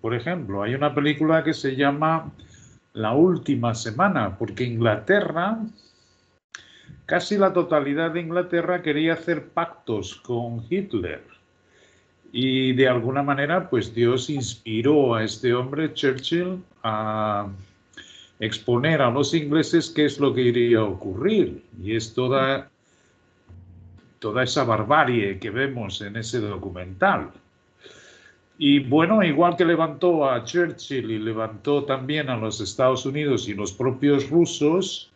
por ejemplo, hay una película que se llama La última semana, porque Inglaterra, casi la totalidad de Inglaterra quería hacer pactos con Hitler. Y de alguna manera, pues Dios inspiró a este hombre, Churchill, a exponer a los ingleses qué es lo que iría a ocurrir. Y es toda esa barbarie que vemos en ese documental. Y bueno, igual que levantó a Churchill y levantó también a los Estados Unidos y los propios rusos,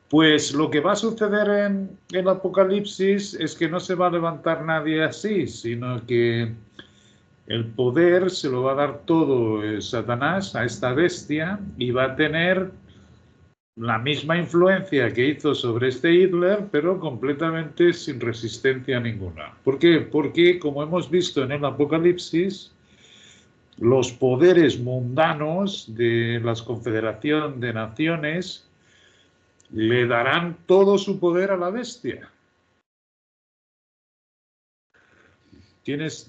pues lo que va a suceder en el Apocalipsis es que no se va a levantar nadie así, sino que el poder se lo va a dar todo Satanás a esta bestia y va a tener la misma influencia que hizo sobre este Hitler, pero completamente sin resistencia ninguna. ¿Por qué? Porque, como hemos visto en el Apocalipsis, los poderes mundanos de la Confederación de Naciones le darán todo su poder a la bestia.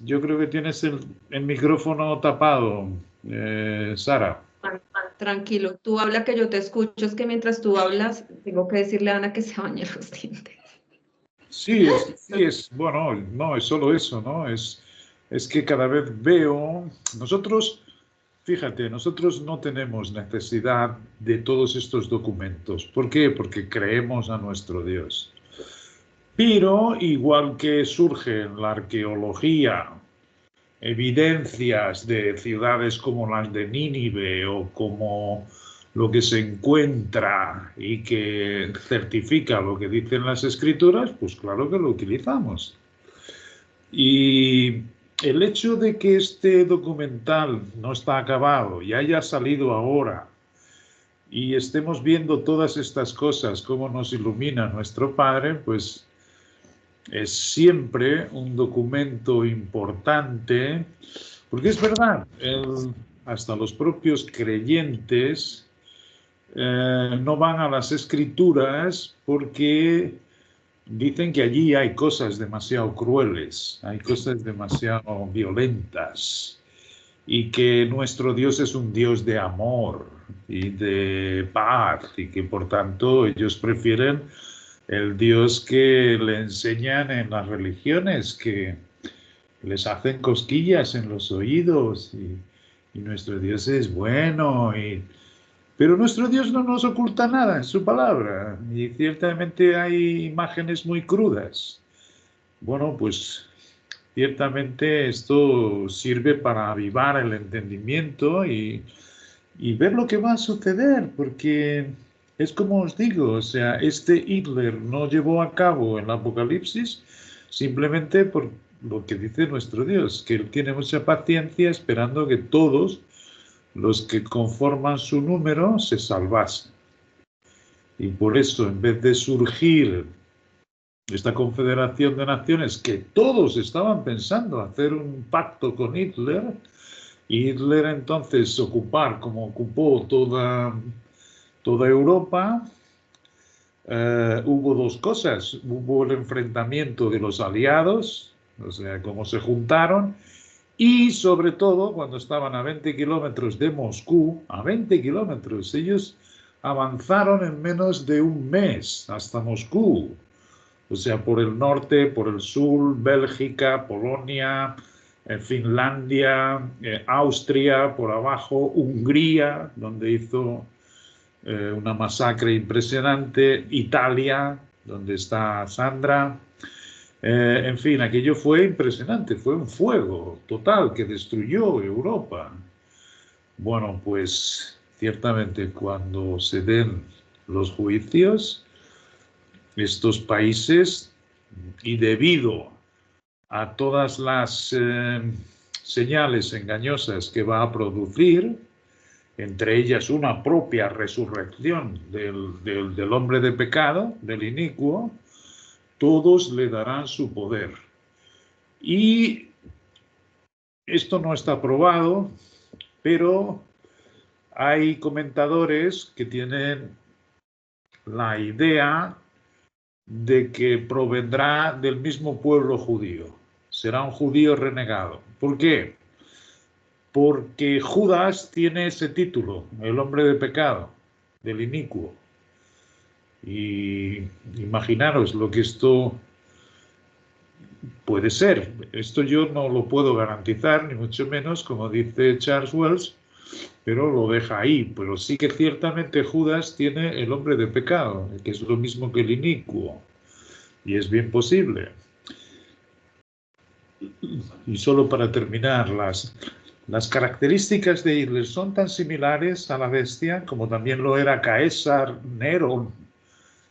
Yo creo que tienes el micrófono tapado, Sara. Tranquilo, tú habla que yo te escucho, es que mientras tú hablas, tengo que decirle a Ana que se bañe los dientes. Sí, bueno, no es solo eso, ¿no? Es que cada vez veo, fíjate, nosotros no tenemos necesidad de todos estos documentos. ¿Por qué? Porque creemos a nuestro Dios. Pero igual que surge en la arqueología evidencias de ciudades como las de Nínive o como lo que se encuentra y que certifica lo que dicen las escrituras, pues claro que lo utilizamos. Y el hecho de que este documental no está acabado y haya salido ahora y estemos viendo todas estas cosas, cómo nos ilumina nuestro Padre, pues es siempre un documento importante, porque es verdad, hasta los propios creyentes no van a las escrituras porque dicen que allí hay cosas demasiado crueles, hay cosas demasiado violentas y que nuestro Dios es un Dios de amor y de paz y que por tanto ellos prefieren el Dios que le enseñan en las religiones, que les hacen cosquillas en los oídos y nuestro Dios es bueno. Pero nuestro Dios no nos oculta nada en su palabra y ciertamente hay imágenes muy crudas. Bueno, pues ciertamente esto sirve para avivar el entendimiento y ver lo que va a suceder, porque es como os digo, o sea, este Hitler no llevó a cabo el Apocalipsis simplemente por lo que dice nuestro Dios, que Él tiene mucha paciencia esperando que todos los que conforman su número se salvasen. Y por eso, en vez de surgir esta confederación de naciones que todos estaban pensando hacer un pacto con Hitler, y Hitler entonces ocupar como ocupó toda Europa, hubo dos cosas. Hubo el enfrentamiento de los aliados, o sea, cómo se juntaron, y sobre todo cuando estaban a 20 kilómetros de Moscú, a 20 kilómetros, ellos avanzaron en menos de un mes hasta Moscú. O sea, por el norte, por el sur, Bélgica, Polonia, Finlandia, Austria, por abajo, Hungría, donde hizo una masacre impresionante, Italia, donde está Sandra. En fin, aquello fue impresionante, fue un fuego total que destruyó Europa. Bueno, pues ciertamente cuando se den los juicios, estos países, y debido a todas las señales engañosas que va a producir, entre ellas una propia resurrección del hombre de pecado, del inicuo, todos le darán su poder. Y esto no está probado, pero hay comentadores que tienen la idea de que provendrá del mismo pueblo judío. Será un judío renegado. ¿Por qué? porque Judas tiene ese título, el hombre de pecado, del inicuo. Y imaginaros lo que esto puede ser. Esto yo no lo puedo garantizar, ni mucho menos, como dice Charles Wells, pero lo deja ahí. Pero sí que ciertamente Judas tiene el hombre de pecado, que es lo mismo que el inicuo. Y es bien posible. Y solo para terminar, las características de Hitler son tan similares a la bestia como también lo era Caesar, Nerón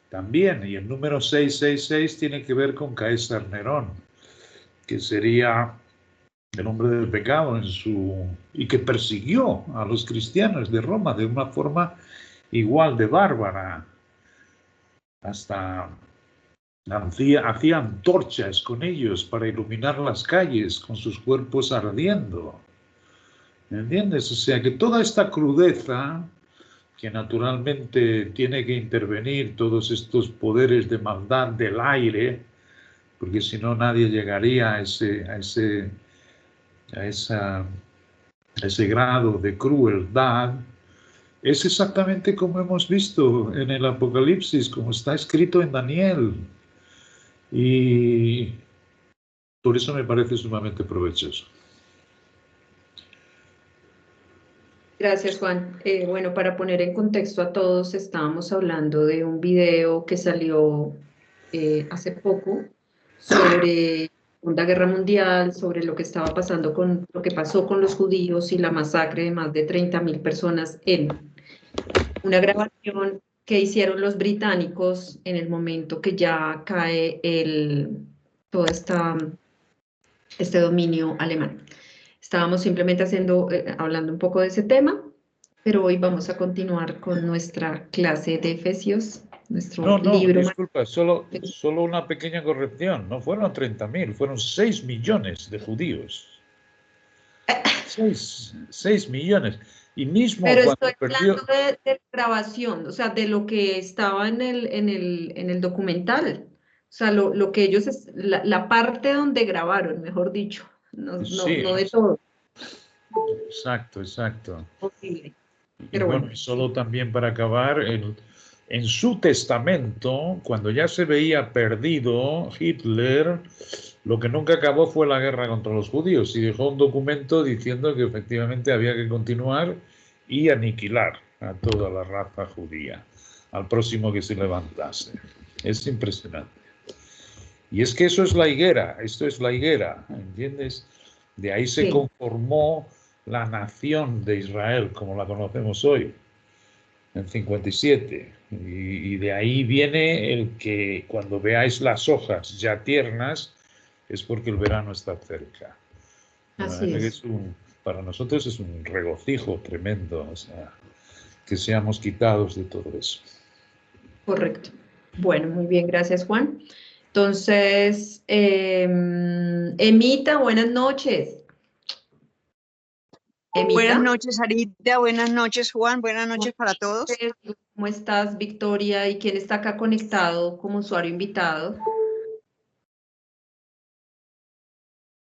también. Y el número 666 tiene que ver con Caesar Nerón, que sería el hombre del pecado y que persiguió a los cristianos de Roma de una forma igual de bárbara. Hasta hacía antorchas con ellos para iluminar las calles con sus cuerpos ardiendo. ¿Me entiendes? O sea que toda esta crudeza que naturalmente tiene que intervenir todos estos poderes de maldad del aire, porque si no nadie llegaría a ese grado de crueldad, es exactamente como hemos visto en el Apocalipsis, como está escrito en Daniel. Y por eso me parece sumamente provechoso. Gracias, Juan. Bueno, para poner en contexto a todos, estábamos hablando de un video que salió hace poco sobre la Segunda Guerra Mundial, sobre lo que estaba pasando con lo que pasó con los judíos y la masacre de más de 30.000 personas en una grabación que hicieron los británicos en el momento que ya cae todo este dominio alemán. Estábamos simplemente hablando un poco de ese tema, pero hoy vamos a continuar con nuestra clase de Efesios, nuestro No, libro. disculpa, solo una pequeña corrección. No fueron 30.000, fueron 6 millones de judíos. 6 millones. Y mismo Pero cuando estoy perdió... hablando de grabación, o sea, de lo que estaba en el documental. O sea, lo que ellos, la parte donde grabaron, mejor dicho, Sí, no de todo. exacto. Posible. Y Pero bueno, bueno, y solo también para acabar, en su testamento, cuando ya se veía perdido Hitler, lo que nunca acabó fue la guerra contra los judíos y dejó un documento diciendo que efectivamente había que continuar y aniquilar a toda la raza judía, al próximo que se levantase. Es impresionante. Y es que eso es la higuera, esto es la higuera, ¿entiendes? De ahí se sí, conformó la nación de Israel, como la conocemos hoy, en 57. Y de ahí viene el que cuando veáis las hojas ya tiernas, es porque el verano está cerca. así es. Para nosotros es un regocijo tremendo, o sea, que seamos quitados de todo eso. Correcto. Bueno, muy bien, gracias, Juan. Entonces, Emita, buenas noches. Buenas Emita, noches, Sarita. Buenas noches, Juan. Buenas noches para todos. ¿cómo estás, Victoria? ¿Y quién está acá conectado como usuario invitado?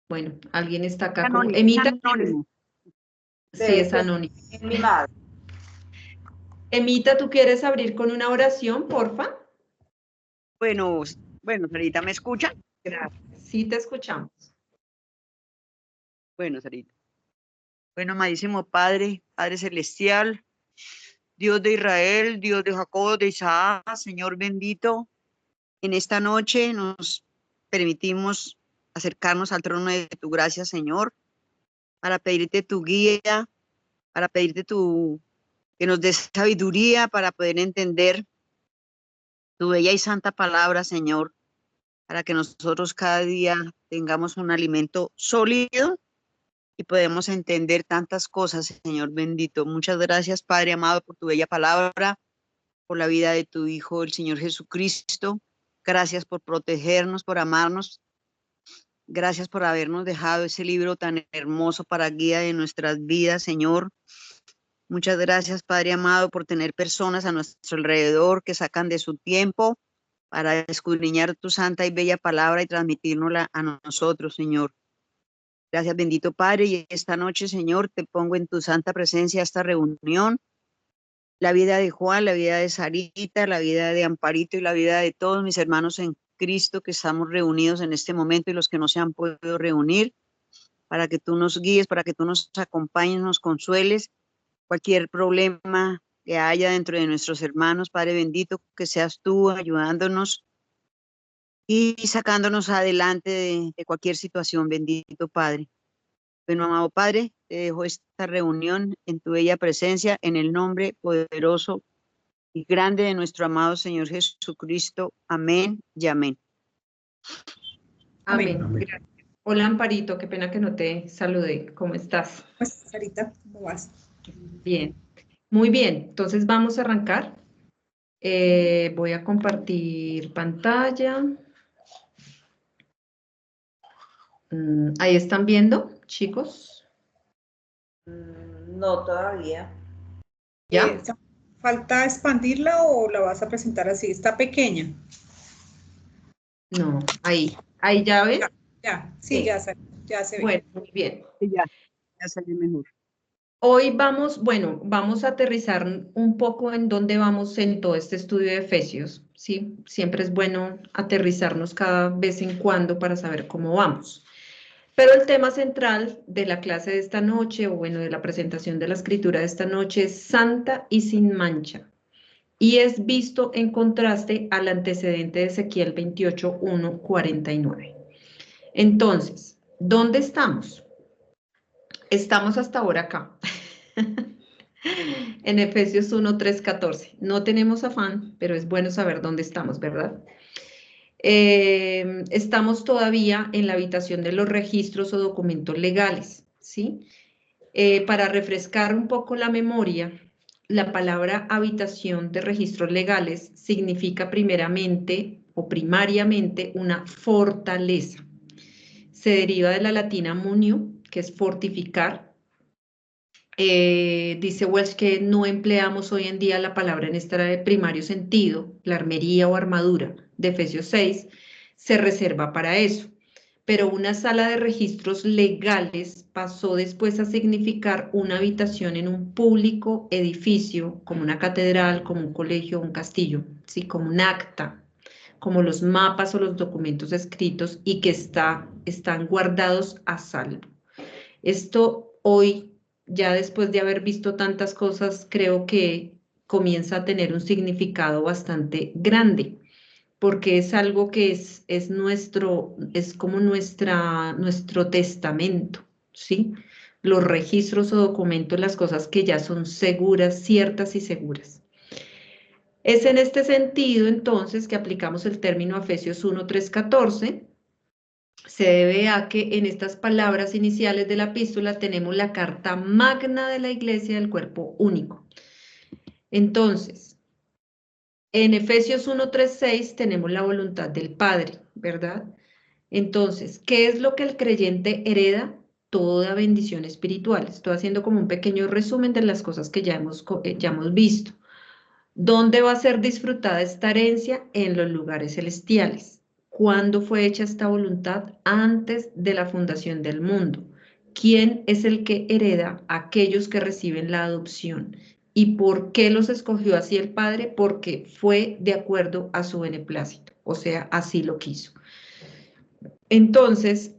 Bueno, alguien está acá como... Anónimo, Emita, anónimo. sí, es anónimo. Emita, ¿tú quieres abrir con una oración, porfa? Bueno, Sarita, ¿me escuchan? Gracias. Sí, te escuchamos. Bueno, Sarita. Bueno, amadísimo Padre, Padre Celestial, Dios de Israel, Dios de Jacob, de Isaac, Señor bendito, en esta noche nos permitimos acercarnos al trono de tu gracia, Señor, para pedirte tu guía, para pedirte que nos des sabiduría para poder entender tu bella y santa palabra, Señor, para que nosotros cada día tengamos un alimento sólido y podemos entender tantas cosas, Señor bendito. Muchas gracias, Padre amado, por tu bella palabra, por la vida de tu Hijo, el Señor Jesucristo. Gracias por protegernos, por amarnos. Gracias por habernos dejado ese libro tan hermoso para guía de nuestras vidas, Señor. Muchas gracias, Padre amado, por tener personas a nuestro alrededor que sacan de su tiempo para escudriñar tu santa y bella palabra y transmitírnosla a nosotros, Señor. Gracias, bendito Padre, y esta noche, Señor, te pongo en tu santa presencia esta reunión, la vida de Juan, la vida de Sarita, la vida de Amparito y la vida de todos mis hermanos en Cristo que estamos reunidos en este momento y los que no se han podido reunir, para que tú nos guíes, para que tú nos acompañes, nos consueles, cualquier problema que haya dentro de nuestros hermanos, Padre bendito, que seas tú ayudándonos y sacándonos adelante de cualquier situación, bendito Padre. Bueno, amado Padre, te dejo esta reunión en tu bella presencia, en el nombre poderoso y grande de nuestro amado Señor Jesucristo. Amén y amén. Amén. Amén. Gracias. Hola, Amparito, qué pena que no te saludé. ¿Cómo estás? Pues, Sarita, ¿cómo vas? Bien. Muy bien, entonces vamos a arrancar. Voy a compartir pantalla. Ahí están viendo, chicos. No, todavía. ¿Ya? ¿Falta expandirla o la vas a presentar así? Está pequeña. No, ahí. Ahí ya ven. Ya, Sí. sí, ya se ve. Bueno, muy bien. Sí, ya salió mejor. Hoy vamos a aterrizar un poco en dónde vamos en todo este estudio de Efesios, ¿sí? Siempre es bueno aterrizarnos cada vez en cuando para saber cómo vamos. Pero el tema central de la clase de esta noche, o bueno, de la presentación de la escritura de esta noche, es santa y sin mancha. Y es visto en contraste al antecedente de Ezequiel 28, 1, 49. Entonces, ¿dónde estamos? Estamos hasta ahora acá. En Efesios 1, 3, 14. No tenemos afán, pero es bueno saber dónde estamos, ¿verdad? Estamos todavía en la habitación de los registros o documentos legales, ¿sí? Para refrescar un poco la memoria, la palabra habitación de registros legales significa primeramente o primariamente una fortaleza. Se deriva de la latina munio, que es fortificar. Dice Welsh que no empleamos hoy en día la palabra en este primario sentido, la armería o armadura de Efesios 6, se reserva para eso. Pero una sala de registros legales pasó después a significar una habitación en un público edificio, como una catedral, como un colegio, un castillo, ¿sí? Como un acta, como los mapas o los documentos escritos y que están guardados a salvo. Esto hoy, ya después de haber visto tantas cosas, creo que comienza a tener un significado bastante grande, porque es algo que es como nuestro testamento, ¿sí? Los registros o documentos, las cosas que ya son seguras, ciertas y seguras. Es en este sentido, entonces, que aplicamos el término Efesios 1, 3, 14, se debe a que en estas palabras iniciales de la epístola tenemos la carta magna de la iglesia del cuerpo único. Entonces, en Efesios 1, 3, 6 tenemos la voluntad del Padre, ¿verdad? Entonces, ¿qué es lo que el creyente hereda? Toda bendición espiritual. Estoy haciendo como un pequeño resumen de las cosas que ya hemos visto. ¿Dónde va a ser disfrutada esta herencia? En los lugares celestiales. ¿Cuándo fue hecha esta voluntad? Antes de la fundación del mundo. ¿Quién es el que hereda? Aquellos que reciben la adopción. ¿Y por qué los escogió así el Padre? Porque fue de acuerdo a su beneplácito, o sea, así lo quiso. Entonces,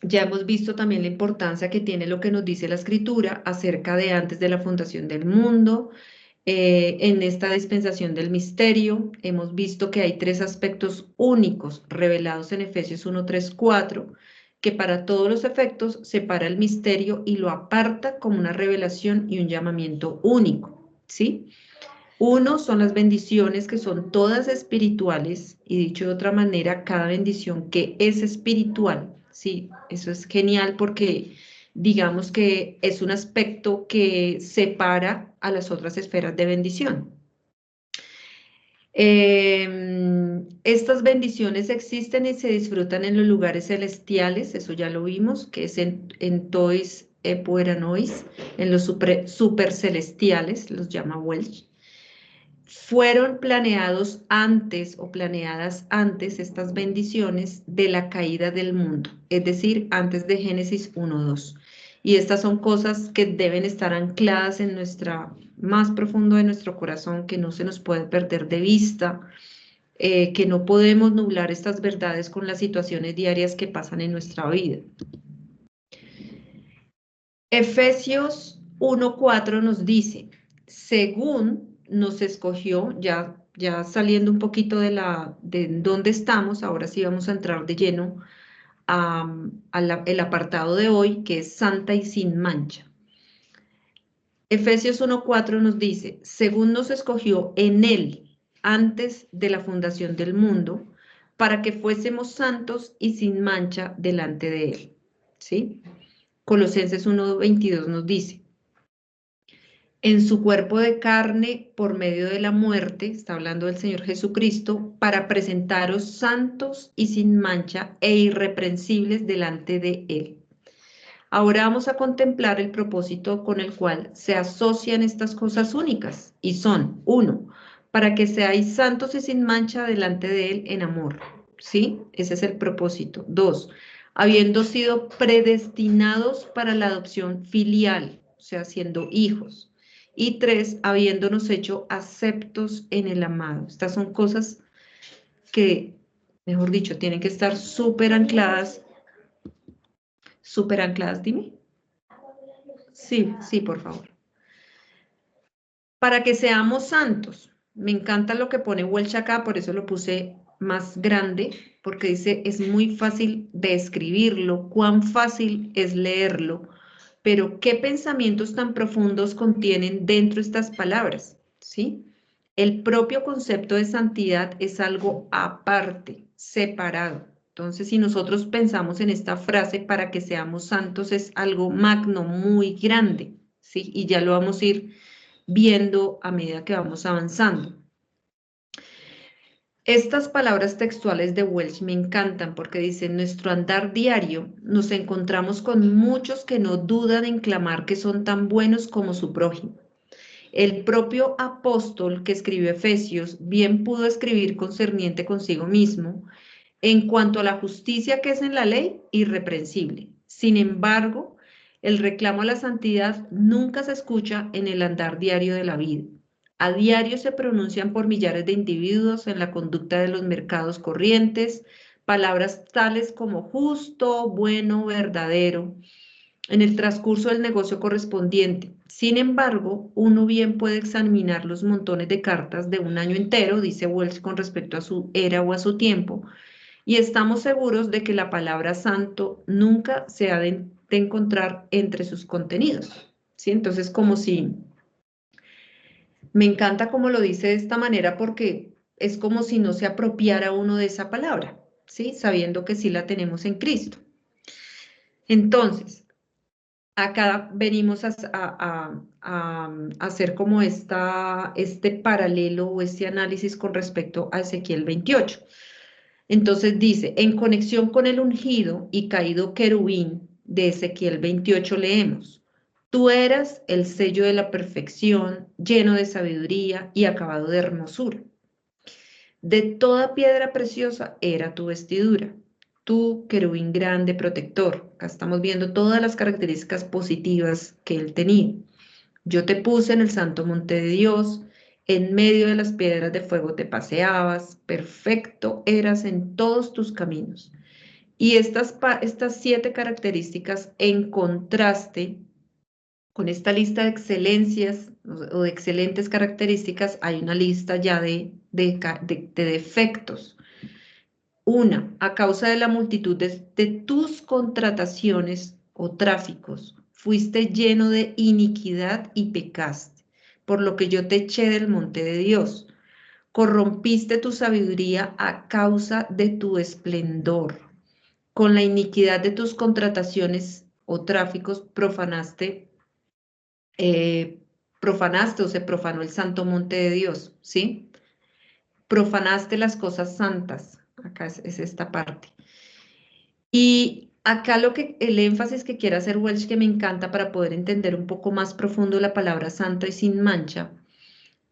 ya hemos visto también la importancia que tiene lo que nos dice la Escritura acerca de antes de la fundación del mundo. En esta dispensación del misterio hemos visto que hay tres aspectos únicos revelados en Efesios 1, 3, 4, que para todos los efectos separa el misterio y lo aparta como una revelación y un llamamiento único, ¿sí? Uno son las bendiciones que son todas espirituales y dicho de otra manera, cada bendición que es espiritual, ¿sí? Eso es genial porque digamos que es un aspecto que separa a las otras esferas de bendición. Estas bendiciones existen y se disfrutan en los lugares celestiales, eso ya lo vimos, que es en Tois Epueranois, en los super celestiales, los llama Welsh. fueron planeados antes o planeadas antes estas bendiciones de la caída del mundo, es decir, antes de Génesis 1:2. Y estas son cosas que deben estar ancladas en más profundo de nuestro corazón, que no se nos puede perder de vista, que no podemos nublar estas verdades con las situaciones diarias que pasan en nuestra vida. Efesios 1:4 nos dice, según nos escogió, ya saliendo un poquito de dónde estamos, ahora sí vamos a entrar de lleno el apartado de hoy, que es santa y sin mancha. Efesios 1:4 nos dice, según nos escogió en Él, antes de la fundación del mundo, para que fuésemos santos y sin mancha delante de Él. ¿Sí? Colosenses 1:22 nos dice, en su cuerpo de carne, por medio de la muerte, está hablando del Señor Jesucristo, para presentaros santos y sin mancha e irreprensibles delante de Él. Ahora vamos a contemplar el propósito con el cual se asocian estas cosas únicas, y son, 1, para que seáis santos y sin mancha delante de Él en amor, ¿sí? Ese es el propósito. 2, habiendo sido predestinados para la adopción filial, o sea, siendo hijos. Y 3, habiéndonos hecho aceptos en el amado. Estas son cosas que, mejor dicho, tienen que estar súper ancladas. ¿Súper ancladas, dime? Sí, por favor. Para que seamos santos. Me encanta lo que pone Welch acá, por eso lo puse más grande, porque dice, es muy fácil de escribirlo, cuán fácil es leerlo, pero qué pensamientos tan profundos contienen dentro estas palabras, ¿sí? El propio concepto de santidad es algo aparte, separado. Entonces, si nosotros pensamos en esta frase, para que seamos santos, es algo magno, muy grande, ¿sí? Y ya lo vamos a ir viendo a medida que vamos avanzando. Estas palabras textuales de Welch me encantan porque dice, en nuestro andar diario nos encontramos con muchos que no dudan en clamar que son tan buenos como su prójimo. El propio apóstol que escribió Efesios bien pudo escribir concerniente consigo mismo, en cuanto a la justicia que es en la ley, irreprensible. Sin embargo, el reclamo a la santidad nunca se escucha en el andar diario de la vida. A diario se pronuncian por millares de individuos en la conducta de los mercados corrientes, palabras tales como justo, bueno, verdadero, en el transcurso del negocio correspondiente. Sin embargo, uno bien puede examinar los montones de cartas de un año entero, dice Welch con respecto a su era o a su tiempo, y estamos seguros de que la palabra santo nunca se ha de encontrar entre sus contenidos. ¿Sí? Entonces, como si... Me encanta cómo lo dice de esta manera porque es como si no se apropiara uno de esa palabra, ¿sí? Sabiendo que sí la tenemos en Cristo. Entonces, acá venimos a hacer como este paralelo o este análisis con respecto a Ezequiel 28. Entonces dice, en conexión con el ungido y caído querubín de Ezequiel 28 leemos, tú eras el sello de la perfección, lleno de sabiduría y acabado de hermosura. De toda piedra preciosa era tu vestidura, tú querubín grande protector. Acá estamos viendo todas las características positivas que él tenía. Yo te puse en el santo monte de Dios, en medio de las piedras de fuego te paseabas, perfecto eras en todos tus caminos. Y estas 7 características en contraste con esta lista de excelencias o de excelentes características, hay una lista ya de defectos. 1, a causa de la multitud de tus contrataciones o tráficos, fuiste lleno de iniquidad y pecaste, por lo que yo te eché del monte de Dios. Corrompiste tu sabiduría a causa de tu esplendor. Con la iniquidad de tus contrataciones o tráficos profanaste o se profanó el santo monte de Dios, ¿sí? Profanaste las cosas santas. Acá es esta parte. Y acá el énfasis que quiere hacer Welch, que me encanta para poder entender un poco más profundo la palabra santo y sin mancha,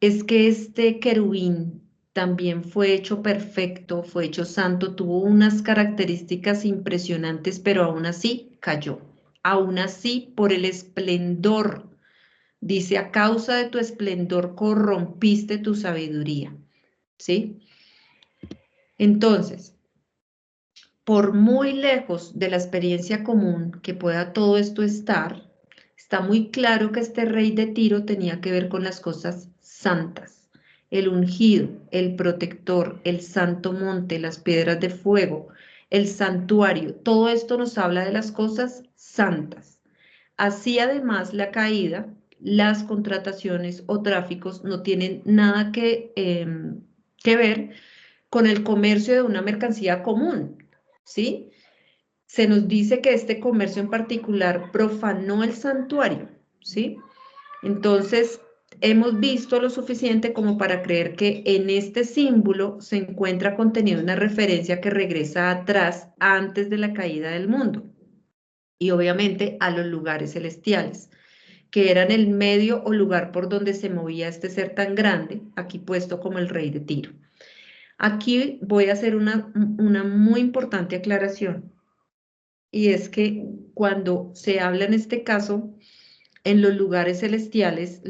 es que este querubín también fue hecho perfecto, fue hecho santo, tuvo unas características impresionantes, pero aún así cayó. Aún así, por el esplendor, dice, a causa de tu esplendor corrompiste tu sabiduría, ¿sí? Entonces, por muy lejos de la experiencia común que pueda todo esto estar, está muy claro que este rey de Tiro tenía que ver con las cosas santas. El ungido, el protector, el santo monte, las piedras de fuego, el santuario, todo esto nos habla de las cosas santas. Así además la caída, las contrataciones o tráficos no tienen nada que ver con el comercio de una mercancía común, ¿sí? Se nos dice que este comercio en particular profanó el santuario, ¿sí? Entonces, hemos visto lo suficiente como para creer que en este símbolo se encuentra contenida una referencia que regresa atrás antes de la caída del mundo y obviamente a los lugares celestiales, que eran el medio o lugar por donde se movía este ser tan grande, aquí puesto como el rey de Tiro. Aquí voy a hacer una muy importante aclaración, y es que cuando se habla en este caso en los lugares celestiales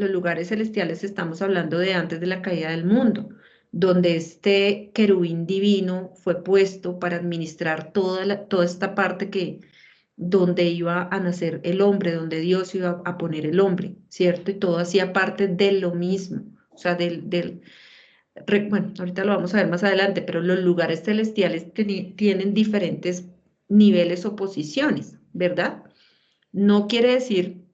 estamos hablando de antes de la caída del mundo, donde este querubín divino fue puesto para administrar toda esta parte donde iba a nacer el hombre, donde Dios iba a poner el hombre, ¿cierto? Y todo hacía parte de lo mismo, o sea, bueno, ahorita lo vamos a ver más adelante, pero los lugares celestiales tienen diferentes niveles o posiciones, ¿verdad? No quiere decir,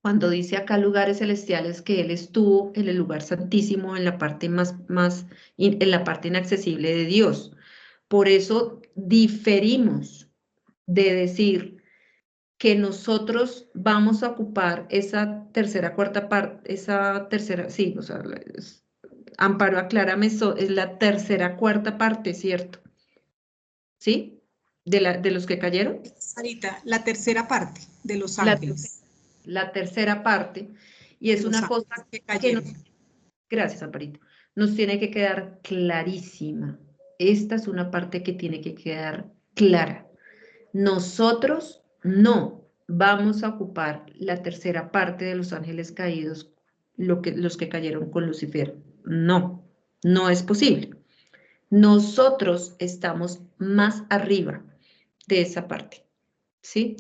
cuando dice acá lugares celestiales, que Él estuvo en el lugar santísimo, en la parte en la parte inaccesible de Dios. Por eso diferimos de decir que nosotros vamos a ocupar esa tercera, cuarta parte, esa tercera, sí, o sea, Amparo, aclárame, es la tercera, cuarta parte, ¿cierto? ¿Sí? De los que cayeron. Sarita, la tercera parte de los La, ángeles, la tercera parte. Y de es los una ángeles cosa que que cayeron. gracias, Amparito, nos tiene que quedar clarísima. Esta es una parte que tiene que quedar clara. Nosotros no vamos a ocupar la tercera parte de los ángeles caídos, los que cayeron con Lucifer. No, no es posible. Nosotros estamos más arriba de esa parte, ¿sí?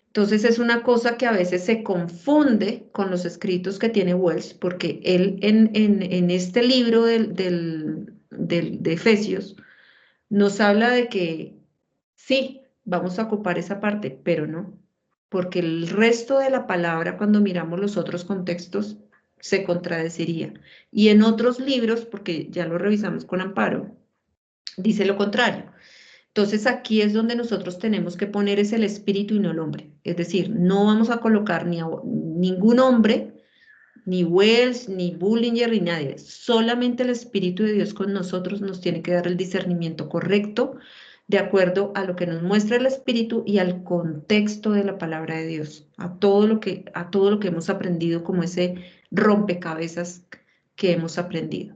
Entonces es una cosa que a veces se confunde con los escritos que tiene Wells, porque él en este libro de Efesios nos habla de que sí, vamos a ocupar esa parte, pero no, porque el resto de la palabra, cuando miramos los otros contextos, se contradeciría. Y en otros libros, porque ya lo revisamos con Amparo, dice lo contrario. Entonces aquí es donde nosotros tenemos que poner es el espíritu y no el hombre. Es decir, no vamos a colocar ningún hombre, ni Wells, ni Bullinger, ni nadie. Solamente el espíritu de Dios con nosotros nos tiene que dar el discernimiento correcto de acuerdo a lo que nos muestra el espíritu y al contexto de la palabra de Dios, a todo lo que hemos aprendido, como ese rompecabezas que hemos aprendido.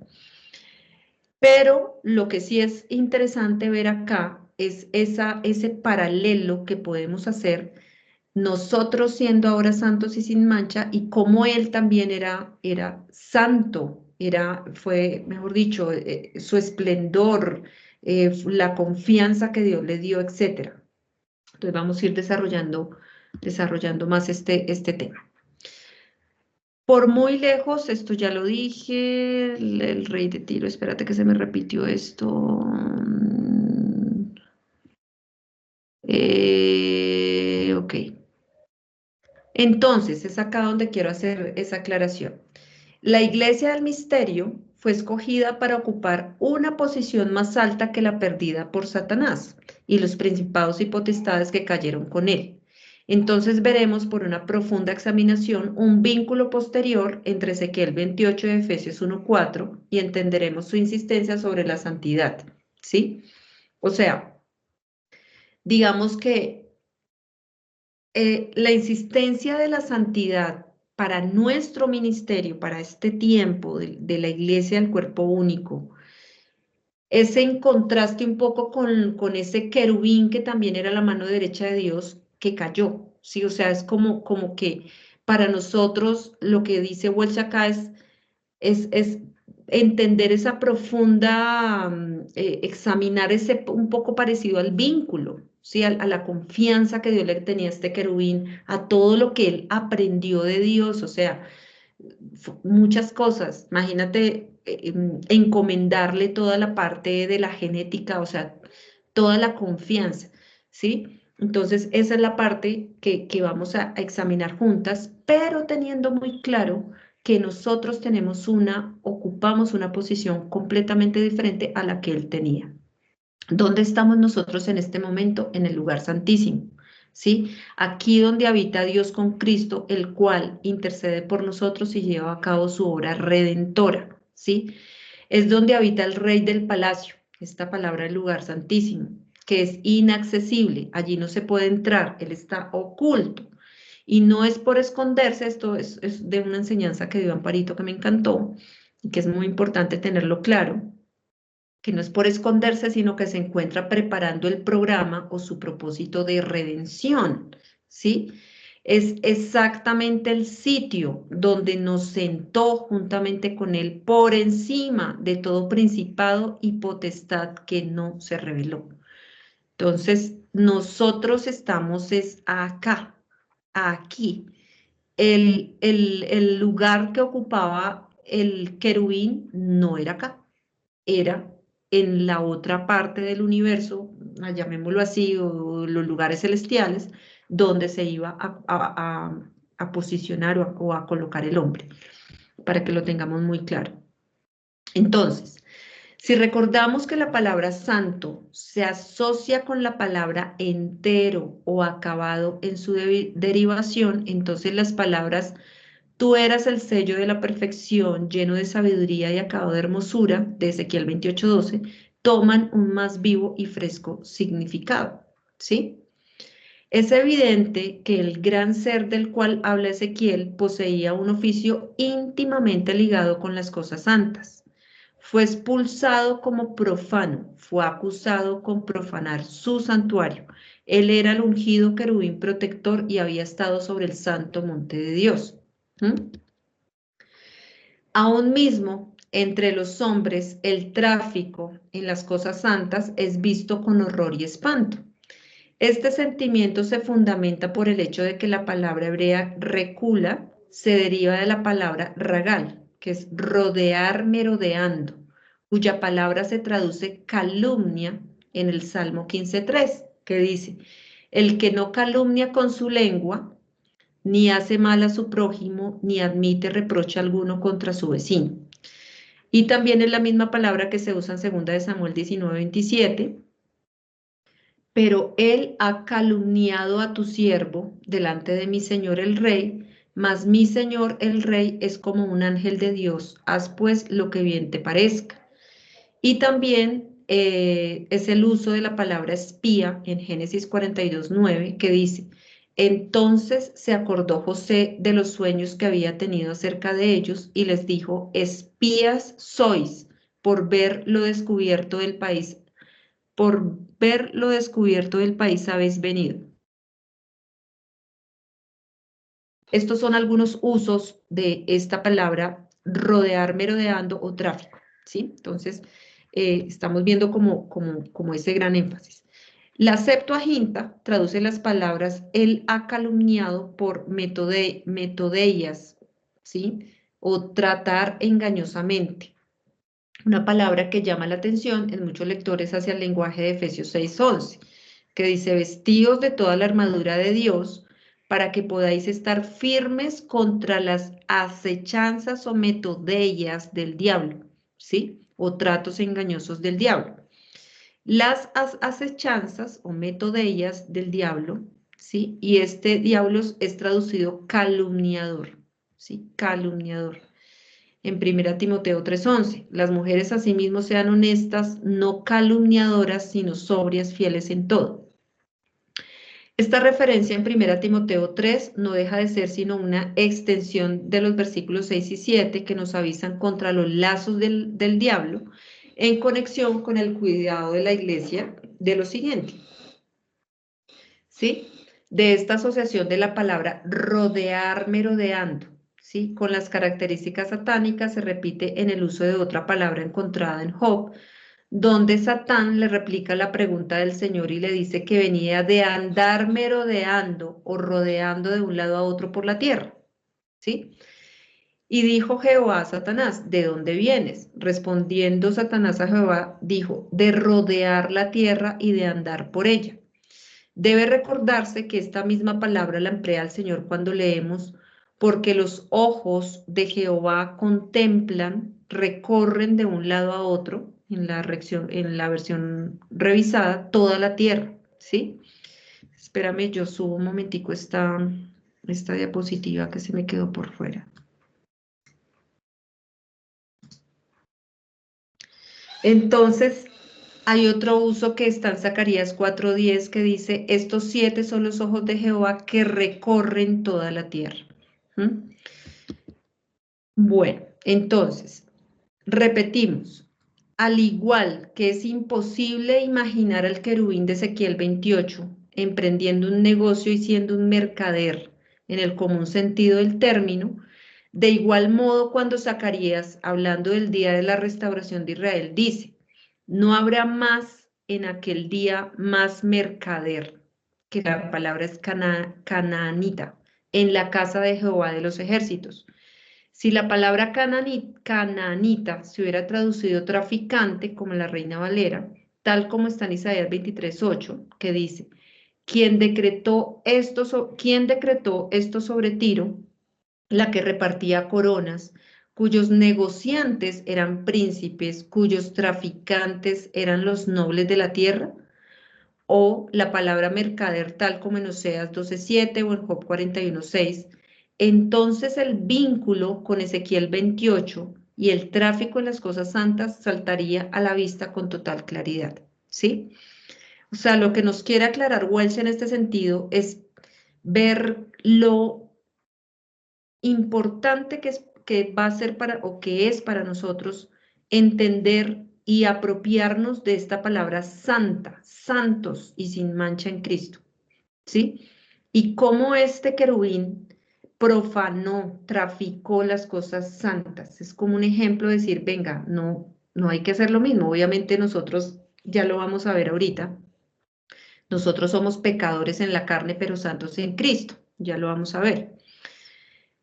Pero lo que sí es interesante ver acá es ese paralelo que podemos hacer nosotros siendo ahora santos y sin mancha y cómo él también era santo, fue, mejor dicho, su esplendor, la confianza que Dios le dio, etc. Entonces vamos a ir desarrollando más este tema. Por muy lejos, esto ya lo dije, el rey de Tiro, espérate que se me repitió esto. Ok. Entonces, es acá donde quiero hacer esa aclaración. La iglesia del misterio fue escogida para ocupar una posición más alta que la perdida por Satanás y los principados y potestades que cayeron con él. Entonces veremos por una profunda examinación un vínculo posterior entre Ezequiel 28 y Efesios 1:4 y entenderemos su insistencia sobre la santidad, ¿sí? O sea, digamos que la insistencia de la santidad para nuestro ministerio, para este tiempo de la iglesia del cuerpo único, es en contraste un poco con ese querubín que también era la mano derecha de Dios que cayó, ¿sí? O sea, es como que para nosotros lo que dice Welch acá es entender esa profunda, examinar ese un poco parecido al vínculo, ¿sí? A la confianza que Dios le tenía a este querubín, a todo lo que él aprendió de Dios, o sea, muchas cosas. Imagínate encomendarle toda la parte de la genética, o sea, toda la confianza, ¿sí? Entonces, esa es la parte que vamos a examinar juntas, pero teniendo muy claro que nosotros ocupamos una posición completamente diferente a la que él tenía. ¿Dónde estamos nosotros en este momento? En el lugar santísimo, ¿sí? Aquí donde habita Dios con Cristo, el cual intercede por nosotros y lleva a cabo su obra redentora, ¿sí? Es donde habita el Rey del Palacio, esta palabra el lugar santísimo, que es inaccesible, allí no se puede entrar, Él está oculto. Y no es por esconderse, esto es de una enseñanza que dio Amparito que me encantó y que es muy importante tenerlo claro, que no es por esconderse, sino que se encuentra preparando el programa o su propósito de redención, ¿sí? Es exactamente el sitio donde nos sentó juntamente con él por encima de todo principado y potestad que no se reveló. Entonces, nosotros estamos acá, aquí. El lugar que ocupaba el querubín no era acá, era en la otra parte del universo, llamémoslo así, o los lugares celestiales, donde se iba a posicionar o a colocar el hombre, para que lo tengamos muy claro. Entonces, si recordamos que la palabra santo se asocia con la palabra entero o acabado en su derivación, entonces las palabras tú eras el sello de la perfección, lleno de sabiduría y acabado de hermosura, de Ezequiel 28:12, toman un más vivo y fresco significado, ¿sí? Es evidente que el gran ser del cual habla Ezequiel poseía un oficio íntimamente ligado con las cosas santas. Fue expulsado como profano, fue acusado con profanar su santuario. Él era el ungido querubín protector y había estado sobre el santo monte de Dios. Aún mismo, entre los hombres, el tráfico en las cosas santas es visto con horror y espanto. Este sentimiento se fundamenta por el hecho de que la palabra hebrea recula se deriva de la palabra ragal, que es rodear merodeando, cuya palabra se traduce calumnia en el Salmo 15:3, que dice, el que no calumnia con su lengua, ni hace mal a su prójimo, ni admite reproche alguno contra su vecino. Y también es la misma palabra que se usa en 2 Samuel 19:27, pero él ha calumniado a tu siervo delante de mi señor el rey, mas mi señor el rey es como un ángel de Dios, haz pues lo que bien te parezca. Y también es el uso de la palabra espía en Génesis 42:9, que dice, entonces se acordó José de los sueños que había tenido acerca de ellos y les dijo, espías sois por ver lo descubierto del país, por ver lo descubierto del país habéis venido. Estos son algunos usos de esta palabra rodear, merodeando o tráfico, ¿sí? Entonces, estamos viendo como ese gran énfasis. La Septuaginta traduce las palabras él ha calumniado por metodeias, ¿sí? O tratar engañosamente. Una palabra que llama la atención en muchos lectores hacia el lenguaje de Efesios 6:11, que dice, vestidos de toda la armadura de Dios, para que podáis estar firmes contra las acechanzas o metodeias del diablo, ¿sí? O tratos engañosos del diablo. Las acechanzas o metodeias del diablo, ¿sí? Y este diablo es traducido calumniador, ¿sí? Calumniador. En 1 Timoteo 3:11, las mujeres asimismo sean honestas, no calumniadoras, sino sobrias, fieles en todo. Esta referencia en 1 Timoteo 3 no deja de ser sino una extensión de los versículos 6 y 7 que nos avisan contra los lazos del diablo en conexión con el cuidado de la iglesia de lo siguiente. ¿Sí? De esta asociación de la palabra rodear merodeando, ¿sí? Con las características satánicas se repite en el uso de otra palabra encontrada en Job, donde Satán le replica la pregunta del Señor y le dice que venía de andar merodeando o rodeando de un lado a otro por la tierra, ¿sí? Y dijo Jehová a Satanás, ¿de dónde vienes? Respondiendo Satanás a Jehová, dijo, de rodear la tierra y de andar por ella. Debe recordarse que esta misma palabra la emplea el Señor cuando leemos, porque los ojos de Jehová contemplan, recorren de un lado a otro, en la versión revisada, toda la tierra, ¿sí? Espérame, yo subo un momentico esta diapositiva que se me quedó por fuera. Entonces, hay otro uso que está en Zacarías 4:10 que dice, estos 7 son los ojos de Jehová que recorren toda la tierra. ¿Mm? Bueno, entonces, repetimos, al igual que es imposible imaginar al querubín de Ezequiel 28 emprendiendo un negocio y siendo un mercader en el común sentido del término, de igual modo cuando Zacarías, hablando del día de la restauración de Israel, dice, no habrá más en aquel día más mercader, que la palabra es canaanita, en la casa de Jehová de los ejércitos. Si la palabra canaanita se hubiera traducido traficante, como la Reina Valera, tal como está en Isaías 23:8, que dice, ¿quién decretó esto sobre Tiro, la que repartía coronas, cuyos negociantes eran príncipes, cuyos traficantes eran los nobles de la tierra? O la palabra mercader, tal como en Oseas 12:7 o en Job 41:6, entonces el vínculo con Ezequiel 28 y el tráfico en las cosas santas saltaría a la vista con total claridad, ¿sí? O sea, lo que nos quiere aclarar Welch en este sentido es ver lo importante que va a ser o que es para nosotros entender y apropiarnos de esta palabra santa, santos y sin mancha en Cristo, ¿sí? Y cómo este querubín profanó, traficó las cosas santas. Es como un ejemplo de decir, venga, no hay que hacer lo mismo. Obviamente nosotros, ya lo vamos a ver ahorita, nosotros somos pecadores en la carne, pero santos en Cristo. Ya lo vamos a ver.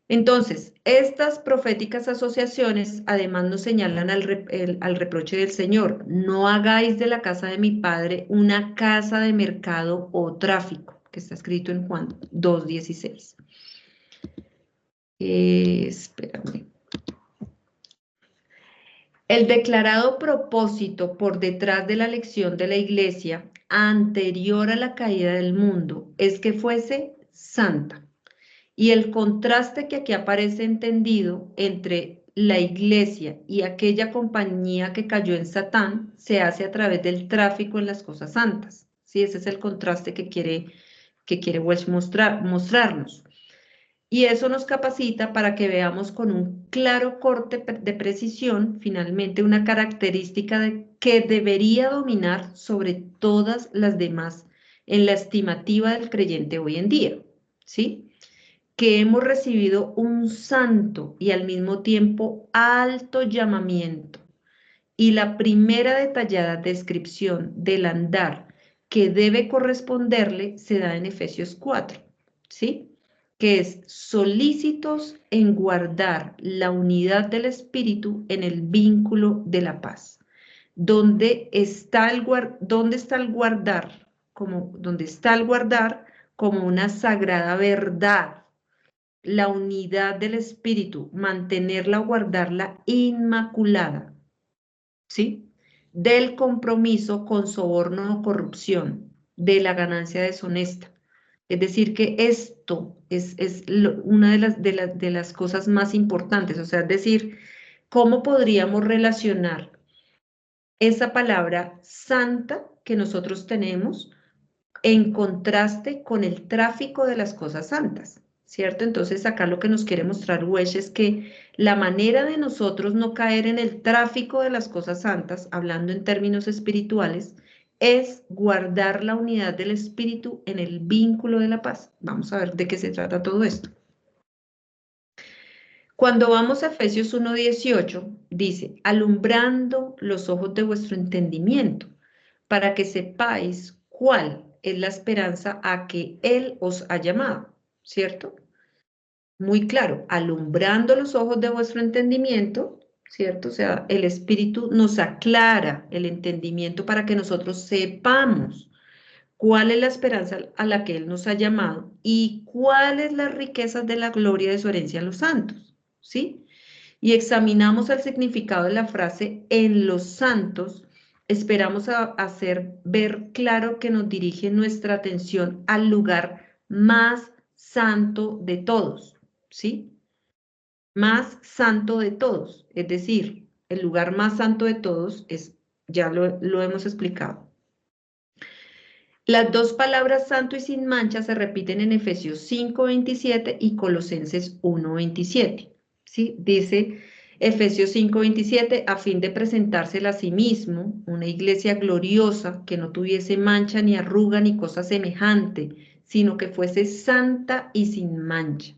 Entonces, estas proféticas asociaciones además nos señalan al reproche del Señor. No hagáis de la casa de mi Padre una casa de mercado o tráfico, que está escrito en Juan 2:16. Espérame. El declarado propósito por detrás de la elección de la iglesia anterior a la caída del mundo es que fuese santa. Y el contraste que aquí aparece entendido entre la iglesia y aquella compañía que cayó en Satán se hace a través del tráfico en las cosas santas. ¿Sí? Ese es el contraste que quiere Welch mostrarnos. Y eso nos capacita para que veamos con un claro corte de precisión, finalmente, una característica que debería dominar sobre todas las demás en la estimativa del creyente hoy en día, ¿sí? Que hemos recibido un santo y al mismo tiempo alto llamamiento. Y la primera detallada descripción del andar que debe corresponderle se da en Efesios 4, ¿sí? Que es solícitos en guardar la unidad del Espíritu en el vínculo de la paz. ¿Dónde está el guardar como una sagrada verdad? La unidad del Espíritu, mantenerla o guardarla inmaculada, ¿sí? Del compromiso con soborno o corrupción, de la ganancia deshonesta. Es decir, que esto es una de las cosas más importantes, o sea, es decir, ¿cómo podríamos relacionar esa palabra santa que nosotros tenemos en contraste con el tráfico de las cosas santas, ¿cierto? Entonces acá lo que nos quiere mostrar Wesh es que la manera de nosotros no caer en el tráfico de las cosas santas, hablando en términos espirituales, es guardar la unidad del espíritu en el vínculo de la paz. Vamos a ver de qué se trata todo esto. Cuando vamos a Efesios 1:18, dice, alumbrando los ojos de vuestro entendimiento, para que sepáis cuál es la esperanza a que Él os ha llamado, ¿cierto? Muy claro, alumbrando los ojos de vuestro entendimiento, ¿cierto? O sea, el Espíritu nos aclara el entendimiento para que nosotros sepamos cuál es la esperanza a la que Él nos ha llamado y cuáles las riquezas de la gloria de su herencia en los santos, ¿sí? Y examinamos el significado de la frase en los santos, esperamos hacer ver claro que nos dirige nuestra atención al lugar más santo de todos, ¿sí? Más santo de todos, es decir, el lugar más santo de todos es, ya lo hemos explicado. Las dos palabras santo y sin mancha se repiten en Efesios 5:27 y Colosenses 1:27, ¿sí? Dice Efesios 5:27, a fin de presentársela a sí mismo, una iglesia gloriosa que no tuviese mancha ni arruga ni cosa semejante, sino que fuese santa y sin mancha.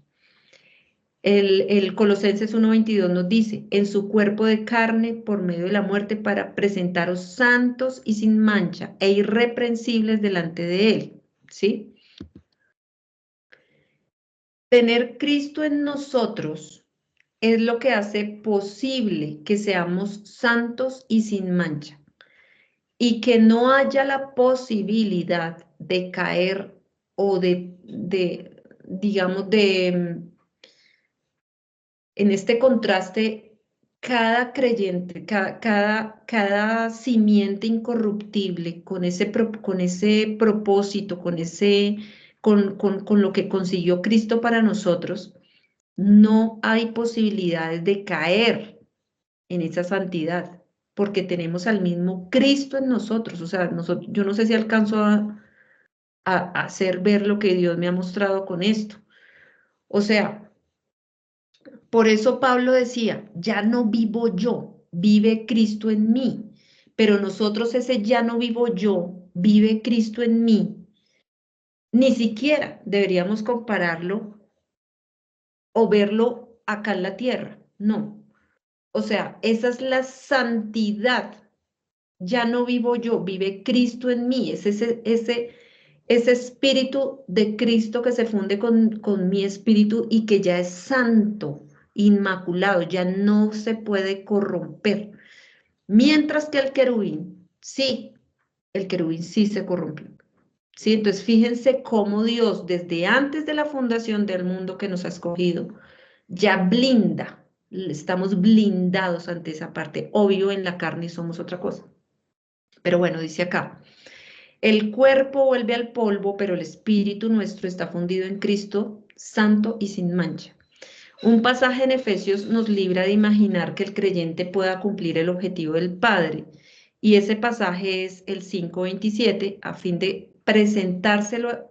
El Colosenses 1:22 nos dice, en su cuerpo de carne por medio de la muerte para presentaros santos y sin mancha e irreprensibles delante de Él, ¿sí? Tener Cristo en nosotros es lo que hace posible que seamos santos y sin mancha y que no haya la posibilidad de caer o digamos, en este contraste, cada creyente, cada simiente incorruptible con ese propósito, con lo que consiguió Cristo para nosotros, no hay posibilidades de caer en esa santidad, porque tenemos al mismo Cristo en nosotros. O sea, yo no sé si alcanzo a hacer ver lo que Dios me ha mostrado con esto. O sea, por eso Pablo decía, ya no vivo yo, vive Cristo en mí. Pero nosotros ese ya no vivo yo, vive Cristo en mí. Ni siquiera deberíamos compararlo o verlo acá en la tierra. No. O sea, esa es la santidad. Ya no vivo yo, vive Cristo en mí. Es ese espíritu de Cristo que se funde con mi espíritu y que ya es santo, inmaculado, ya no se puede corromper. Mientras que el querubín sí se corrompió. Sí, entonces fíjense cómo Dios, desde antes de la fundación del mundo que nos ha escogido, ya blinda, estamos blindados ante esa parte. Obvio, en la carne somos otra cosa. Pero bueno, dice acá, el cuerpo vuelve al polvo, pero el espíritu nuestro está fundido en Cristo, santo y sin mancha. Un pasaje en Efesios nos libra de imaginar que el creyente pueda cumplir el objetivo del Padre, y ese pasaje es el 5:27, a fin de presentársela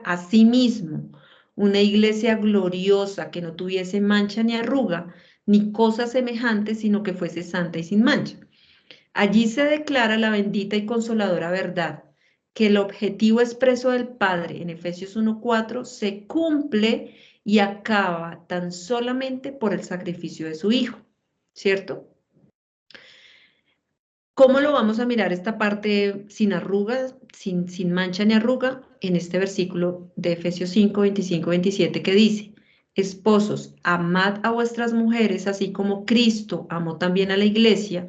a sí mismo, una iglesia gloriosa que no tuviese mancha ni arruga, ni cosa semejante, sino que fuese santa y sin mancha. Allí se declara la bendita y consoladora verdad, que el objetivo expreso del Padre en Efesios 1:4 se cumple y acaba tan solamente por el sacrificio de su Hijo, ¿cierto? ¿Cómo lo vamos a mirar esta parte sin arrugas, sin mancha ni arruga? En este versículo de Efesios 5:25-27 que dice, esposos, amad a vuestras mujeres, así como Cristo amó también a la iglesia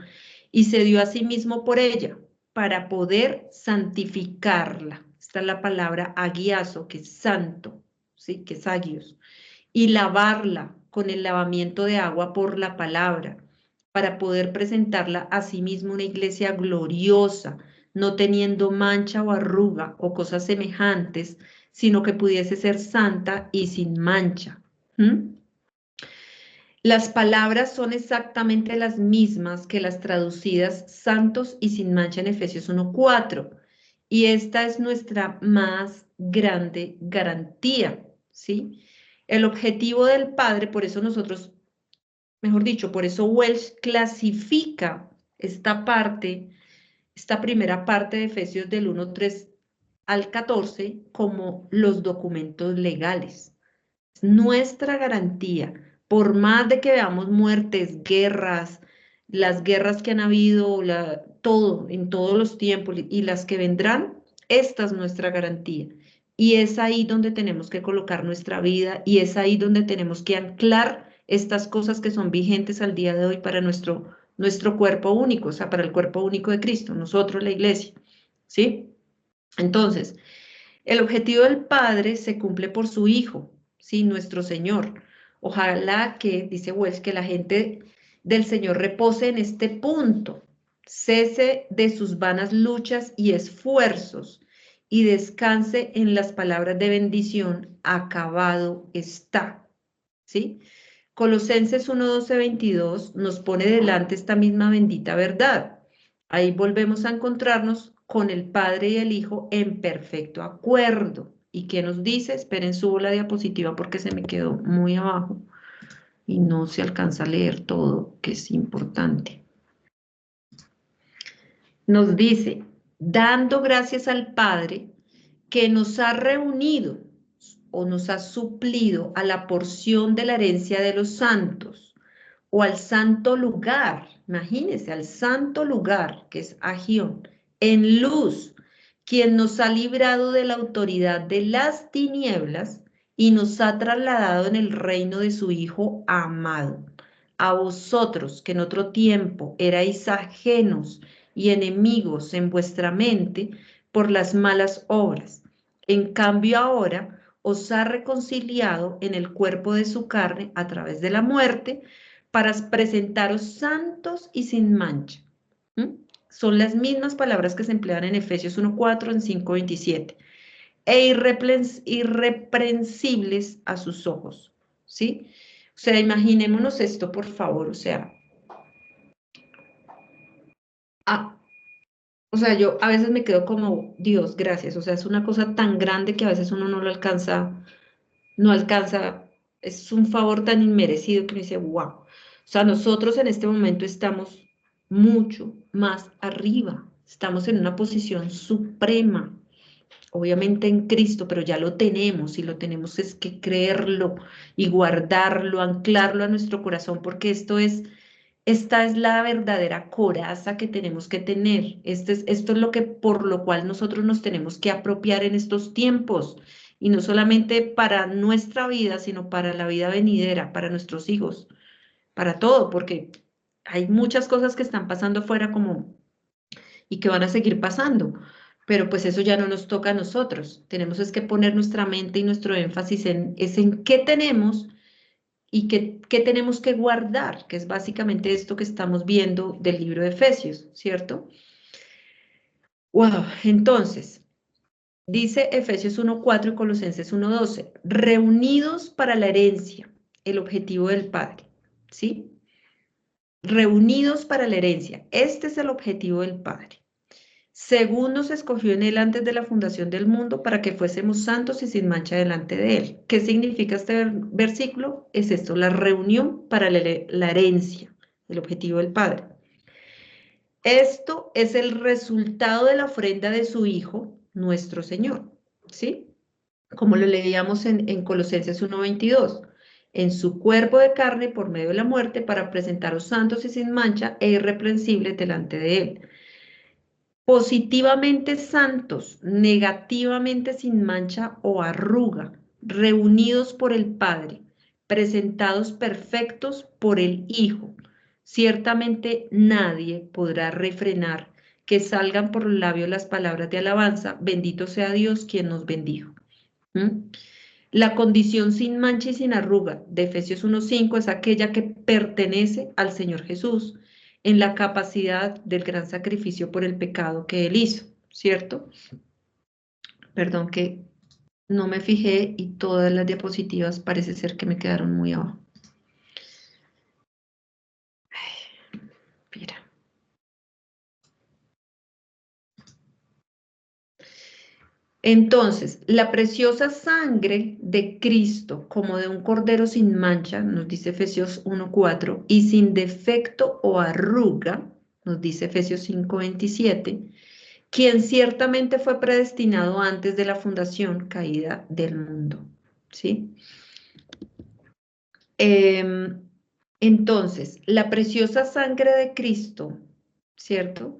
y se dio a sí mismo por ella, para poder santificarla. Esta es la palabra agiazo, que es santo, ¿sí? Que es agios. Y lavarla con el lavamiento de agua por la palabra, para poder presentarla a sí mismo una iglesia gloriosa, no teniendo mancha o arruga o cosas semejantes, sino que pudiese ser santa y sin mancha. Las palabras son exactamente las mismas que las traducidas santos y sin mancha en Efesios 1:4. Y esta es nuestra más grande garantía, ¿sí? El objetivo del Padre, por eso nosotros, mejor dicho, por eso Welsh clasifica esta parte, esta primera parte de Efesios del 1:3 al 14 como los documentos legales. Nuestra garantía, por más de que veamos muertes, guerras, las guerras que han habido, todo, en todos los tiempos y las que vendrán, esta es nuestra garantía. Y es ahí donde tenemos que colocar nuestra vida y es ahí donde tenemos que anclar estas cosas que son vigentes al día de hoy para nuestro cuerpo único, o sea, para el cuerpo único de Cristo, nosotros, la iglesia, ¿sí? Entonces, el objetivo del Padre se cumple por su Hijo, ¿sí? Nuestro Señor. Ojalá que, dice Wells, que la gente del Señor repose en este punto, cese de sus vanas luchas y esfuerzos y descanse en las palabras de bendición, acabado está, ¿sí? Colosenses 1:12-22 nos pone delante esta misma bendita verdad. Ahí volvemos a encontrarnos con el Padre y el Hijo en perfecto acuerdo. ¿Y qué nos dice? Esperen, subo la diapositiva porque se me quedó muy abajo y no se alcanza a leer todo, que es importante. Nos dice, dando gracias al Padre que nos ha reunido o nos ha suplido a la porción de la herencia de los santos o al santo lugar, imagínense, al santo lugar, que es Agión, en luz, quien nos ha librado de la autoridad de las tinieblas y nos ha trasladado en el reino de su Hijo amado. A vosotros, que en otro tiempo erais ajenos y enemigos en vuestra mente por las malas obras, en cambio ahora os ha reconciliado en el cuerpo de su carne a través de la muerte, para presentaros santos y sin mancha. Son las mismas palabras que se emplean en Efesios 1:4, en 5:27. E irreprensibles a sus ojos, ¿sí? O sea, imaginémonos esto, por favor, o sea, yo a veces me quedo como, Dios, gracias, o sea, es una cosa tan grande que a veces uno no lo alcanza, no alcanza, es un favor tan inmerecido que uno dice, wow. O sea, nosotros en este momento estamos mucho más arriba, estamos en una posición suprema, obviamente en Cristo, pero ya lo tenemos y lo tenemos es que creerlo y guardarlo, anclarlo a nuestro corazón, porque esta es la verdadera coraza que tenemos que tener. Esto es lo que, por lo cual nosotros nos tenemos que apropiar en estos tiempos, y no solamente para nuestra vida, sino para la vida venidera, para nuestros hijos, para todo, porque hay muchas cosas que están pasando afuera y que van a seguir pasando, pero pues eso ya no nos toca a nosotros. Tenemos es que poner nuestra mente y nuestro énfasis en qué tenemos y qué tenemos que guardar, que es básicamente esto que estamos viendo del libro de Efesios, ¿cierto? Wow, entonces, dice Efesios 1:4 y Colosenses 1:12, reunidos para la herencia, el objetivo del Padre, ¿sí? Reunidos para la herencia, este es el objetivo del Padre. Según nos escogió en él antes de la fundación del mundo, para que fuésemos santos y sin mancha delante de él. ¿Qué significa este versículo? Es esto, la reunión para la herencia, el objetivo del Padre. Esto es el resultado de la ofrenda de su Hijo, nuestro Señor, ¿sí? Como lo leíamos en Colosenses 1:22. En su cuerpo de carne por medio de la muerte, para presentaros santos y sin mancha e irreprensibles delante de él. Positivamente santos, negativamente sin mancha o arruga, reunidos por el Padre, presentados perfectos por el Hijo. Ciertamente nadie podrá refrenar que salgan por los labios las palabras de alabanza. Bendito sea Dios quien nos bendijo. La condición sin mancha y sin arruga de Efesios 1:5 es aquella que pertenece al Señor Jesús en la capacidad del gran sacrificio por el pecado que Él hizo, ¿cierto? Perdón que no me fijé y todas las diapositivas parece ser que me quedaron muy abajo. Mira. Entonces, la preciosa sangre de Cristo, como de un cordero sin mancha, nos dice Efesios 1:4, y sin defecto o arruga, nos dice Efesios 5:27, quien ciertamente fue predestinado antes de la fundación caída del mundo. ¿Sí? Entonces, la preciosa sangre de Cristo, ¿cierto?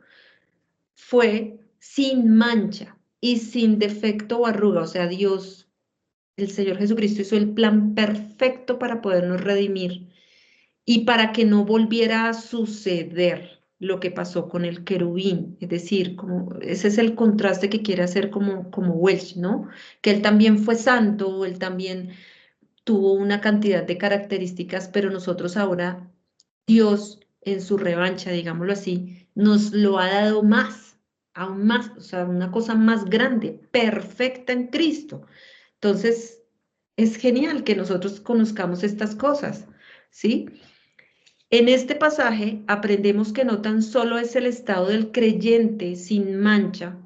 Fue sin mancha y sin defecto o arruga, o sea, Dios, el Señor Jesucristo hizo el plan perfecto para podernos redimir y para que no volviera a suceder lo que pasó con el querubín, es decir, como, ese es el contraste que quiere hacer como Welsh, ¿no? Que él también fue santo, él también tuvo una cantidad de características, pero nosotros ahora, Dios en su revancha, digámoslo así, nos lo ha dado más, aún más, o sea, una cosa más grande, perfecta en Cristo. Entonces, es genial que nosotros conozcamos estas cosas, ¿sí? En este pasaje aprendemos que no tan solo es el estado del creyente sin mancha,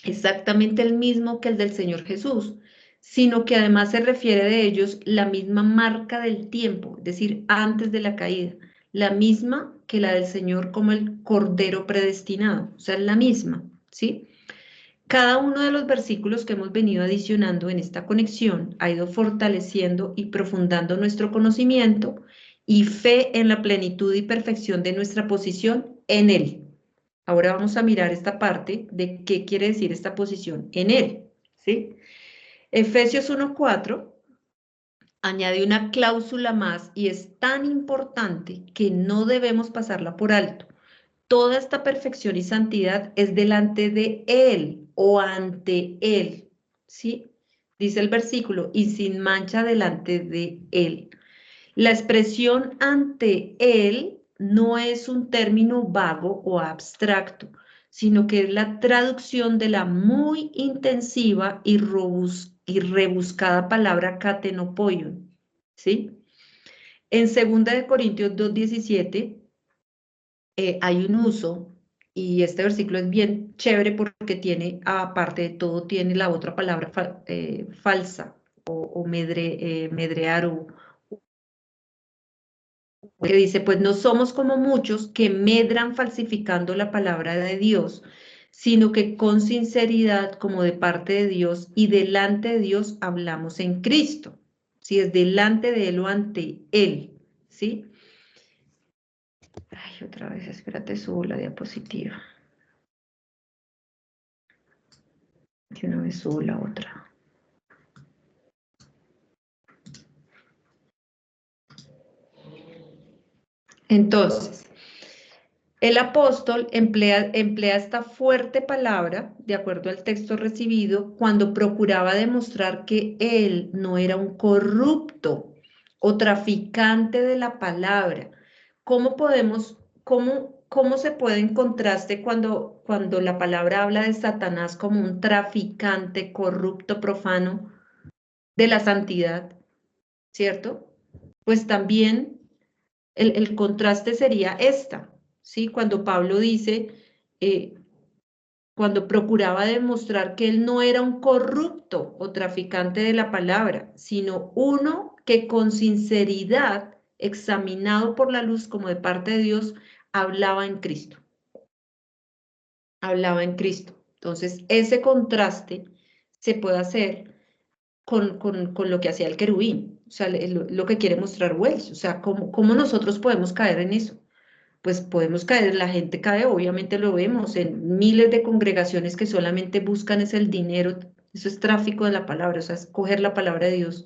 exactamente el mismo que el del Señor Jesús, sino que además se refiere de ellos la misma marca del tiempo, es decir, antes de la caída, la misma que la del Señor como el Cordero predestinado, o sea, es la misma, ¿sí? Cada uno de los versículos que hemos venido adicionando en esta conexión ha ido fortaleciendo y profundando nuestro conocimiento y fe en la plenitud y perfección de nuestra posición en Él. Ahora vamos a mirar esta parte de qué quiere decir esta posición en Él, ¿sí? Efesios 1:4 añade una cláusula más y es tan importante que no debemos pasarla por alto. Toda esta perfección y santidad es delante de Él o ante Él, ¿sí? Dice el versículo, y sin mancha delante de Él. La expresión ante Él no es un término vago o abstracto, sino que es la traducción de la muy intensiva y rebuscada palabra katenopoion, ¿sí? En 2 Corintios 2:17 hay un uso, y este versículo es bien chévere porque tiene, aparte de todo, tiene la otra palabra falsa o medrear o que dice, pues no somos como muchos que medran falsificando la palabra de Dios, sino que con sinceridad, como de parte de Dios y delante de Dios, hablamos en Cristo. Si es delante de Él o ante Él, ¿sí? Ay, otra vez, espérate, subo la diapositiva. De una vez subo la otra. Entonces, el apóstol emplea esta fuerte palabra, de acuerdo al texto recibido, cuando procuraba demostrar que él no era un corrupto o traficante de la palabra. ¿Cómo se puede en contraste cuando la palabra habla de Satanás como un traficante, corrupto, profano de la santidad, ¿cierto? Pues también el contraste sería esta. ¿Sí? Cuando Pablo dice, cuando procuraba demostrar que él no era un corrupto o traficante de la palabra, sino uno que con sinceridad, examinado por la luz como de parte de Dios, hablaba en Cristo. Hablaba en Cristo. Entonces, ese contraste se puede hacer con lo que hacía el querubín. O sea, lo que quiere mostrar Wells. O sea, ¿cómo nosotros podemos caer en eso? Pues podemos caer, la gente cae, obviamente lo vemos en miles de congregaciones que solamente buscan es el dinero, eso es tráfico de la palabra, o sea, es coger la palabra de Dios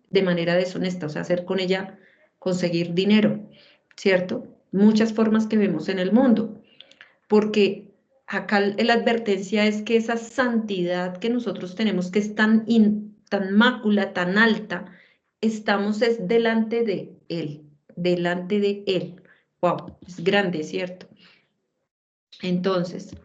de manera deshonesta, o sea, hacer con ella, conseguir dinero, ¿cierto? Muchas formas que vemos en el mundo, porque acá la advertencia es que esa santidad que nosotros tenemos, que es tan mácula, tan alta, estamos es delante de Él, delante de Él. Wow, es grande, ¿cierto? Entonces,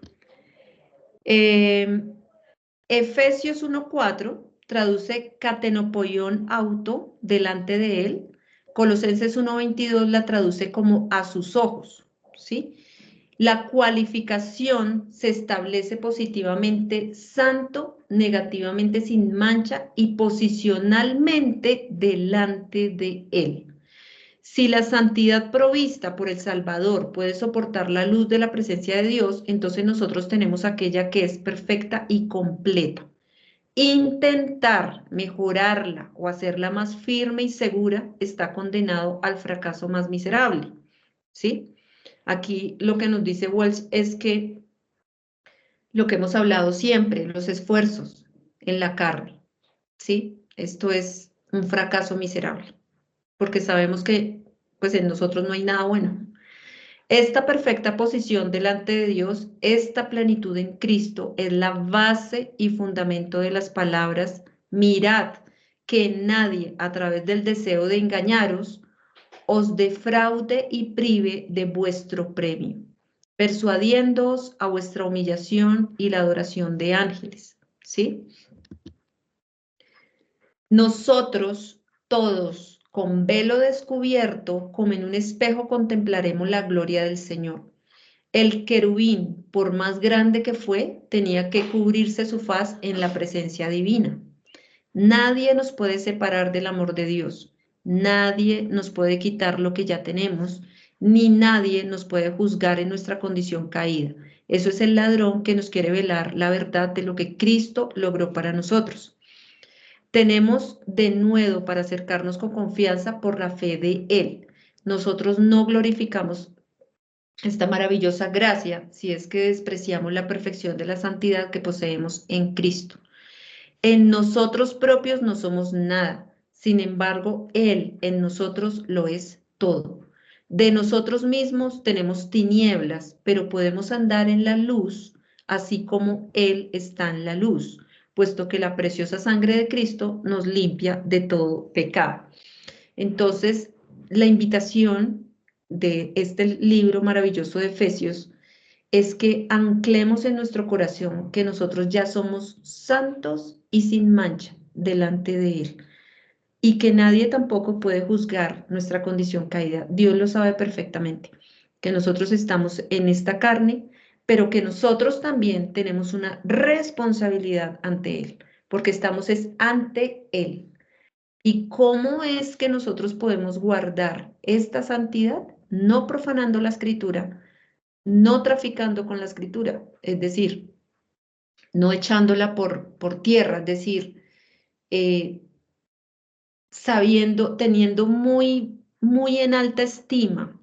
Efesios 1:4 traduce katenopoion auto, delante de él. Colosenses 1:22 la traduce como a sus ojos, ¿sí? La cualificación se establece positivamente santo negativamente sin mancha y posicionalmente delante de Él. Si la santidad provista por el Salvador puede soportar la luz de la presencia de Dios, entonces nosotros tenemos aquella que es perfecta y completa. Intentar mejorarla o hacerla más firme y segura está condenado al fracaso más miserable, ¿sí? Aquí lo que nos dice Wells es que lo que hemos hablado siempre, los esfuerzos en la carne, ¿sí? Esto es un fracaso miserable, porque sabemos que pues en nosotros no hay nada bueno. Esta perfecta posición delante de Dios, esta plenitud en Cristo, es la base y fundamento de las palabras: mirad que nadie a través del deseo de engañaros os defraude y prive de vuestro premio, persuadiéndoos a vuestra humillación y la adoración de ángeles, ¿sí? Nosotros todos, con velo descubierto, como en un espejo, contemplaremos la gloria del Señor. El querubín, por más grande que fue, tenía que cubrirse su faz en la presencia divina. Nadie nos puede separar del amor de Dios. Nadie nos puede quitar lo que ya tenemos, ni nadie nos puede juzgar en nuestra condición caída. Eso es el ladrón que nos quiere velar la verdad de lo que Cristo logró para nosotros. Tenemos denuedo para acercarnos con confianza por la fe de Él. Nosotros no glorificamos esta maravillosa gracia si es que despreciamos la perfección de la santidad que poseemos en Cristo. En nosotros propios no somos nada, sin embargo, Él en nosotros lo es todo. De nosotros mismos tenemos tinieblas, pero podemos andar en la luz, así como Él está en la luz, puesto que la preciosa sangre de Cristo nos limpia de todo pecado. Entonces, la invitación de este libro maravilloso de Efesios es que anclemos en nuestro corazón que nosotros ya somos santos y sin mancha delante de Él, y que nadie tampoco puede juzgar nuestra condición caída. Dios lo sabe perfectamente, que nosotros estamos en esta carne, pero que nosotros también tenemos una responsabilidad ante Él, porque estamos ante Él. ¿Y cómo es que nosotros podemos guardar esta santidad? No profanando la Escritura, no traficando con la Escritura, es decir, no echándola por tierra, es decir, sabiendo, teniendo muy en alta estima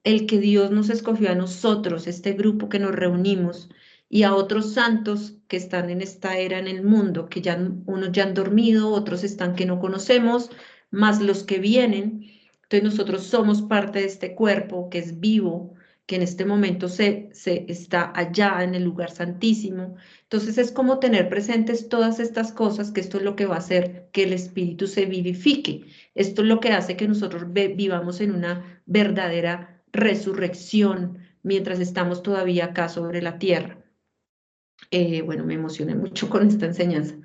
el que Dios nos escogió a nosotros, este grupo que nos reunimos, y a otros santos que están en esta era en el mundo, que ya unos ya han dormido, otros están que no conocemos, más los que vienen. Entonces nosotros somos parte de este cuerpo que es vivo, que en este momento se está allá en el lugar santísimo. Entonces es como tener presentes todas estas cosas, que esto es lo que va a hacer que el espíritu se vivifique. Esto es lo que hace que nosotros vivamos en una verdadera resurrección mientras estamos todavía acá sobre la tierra. Bueno, me emocioné mucho con esta enseñanza.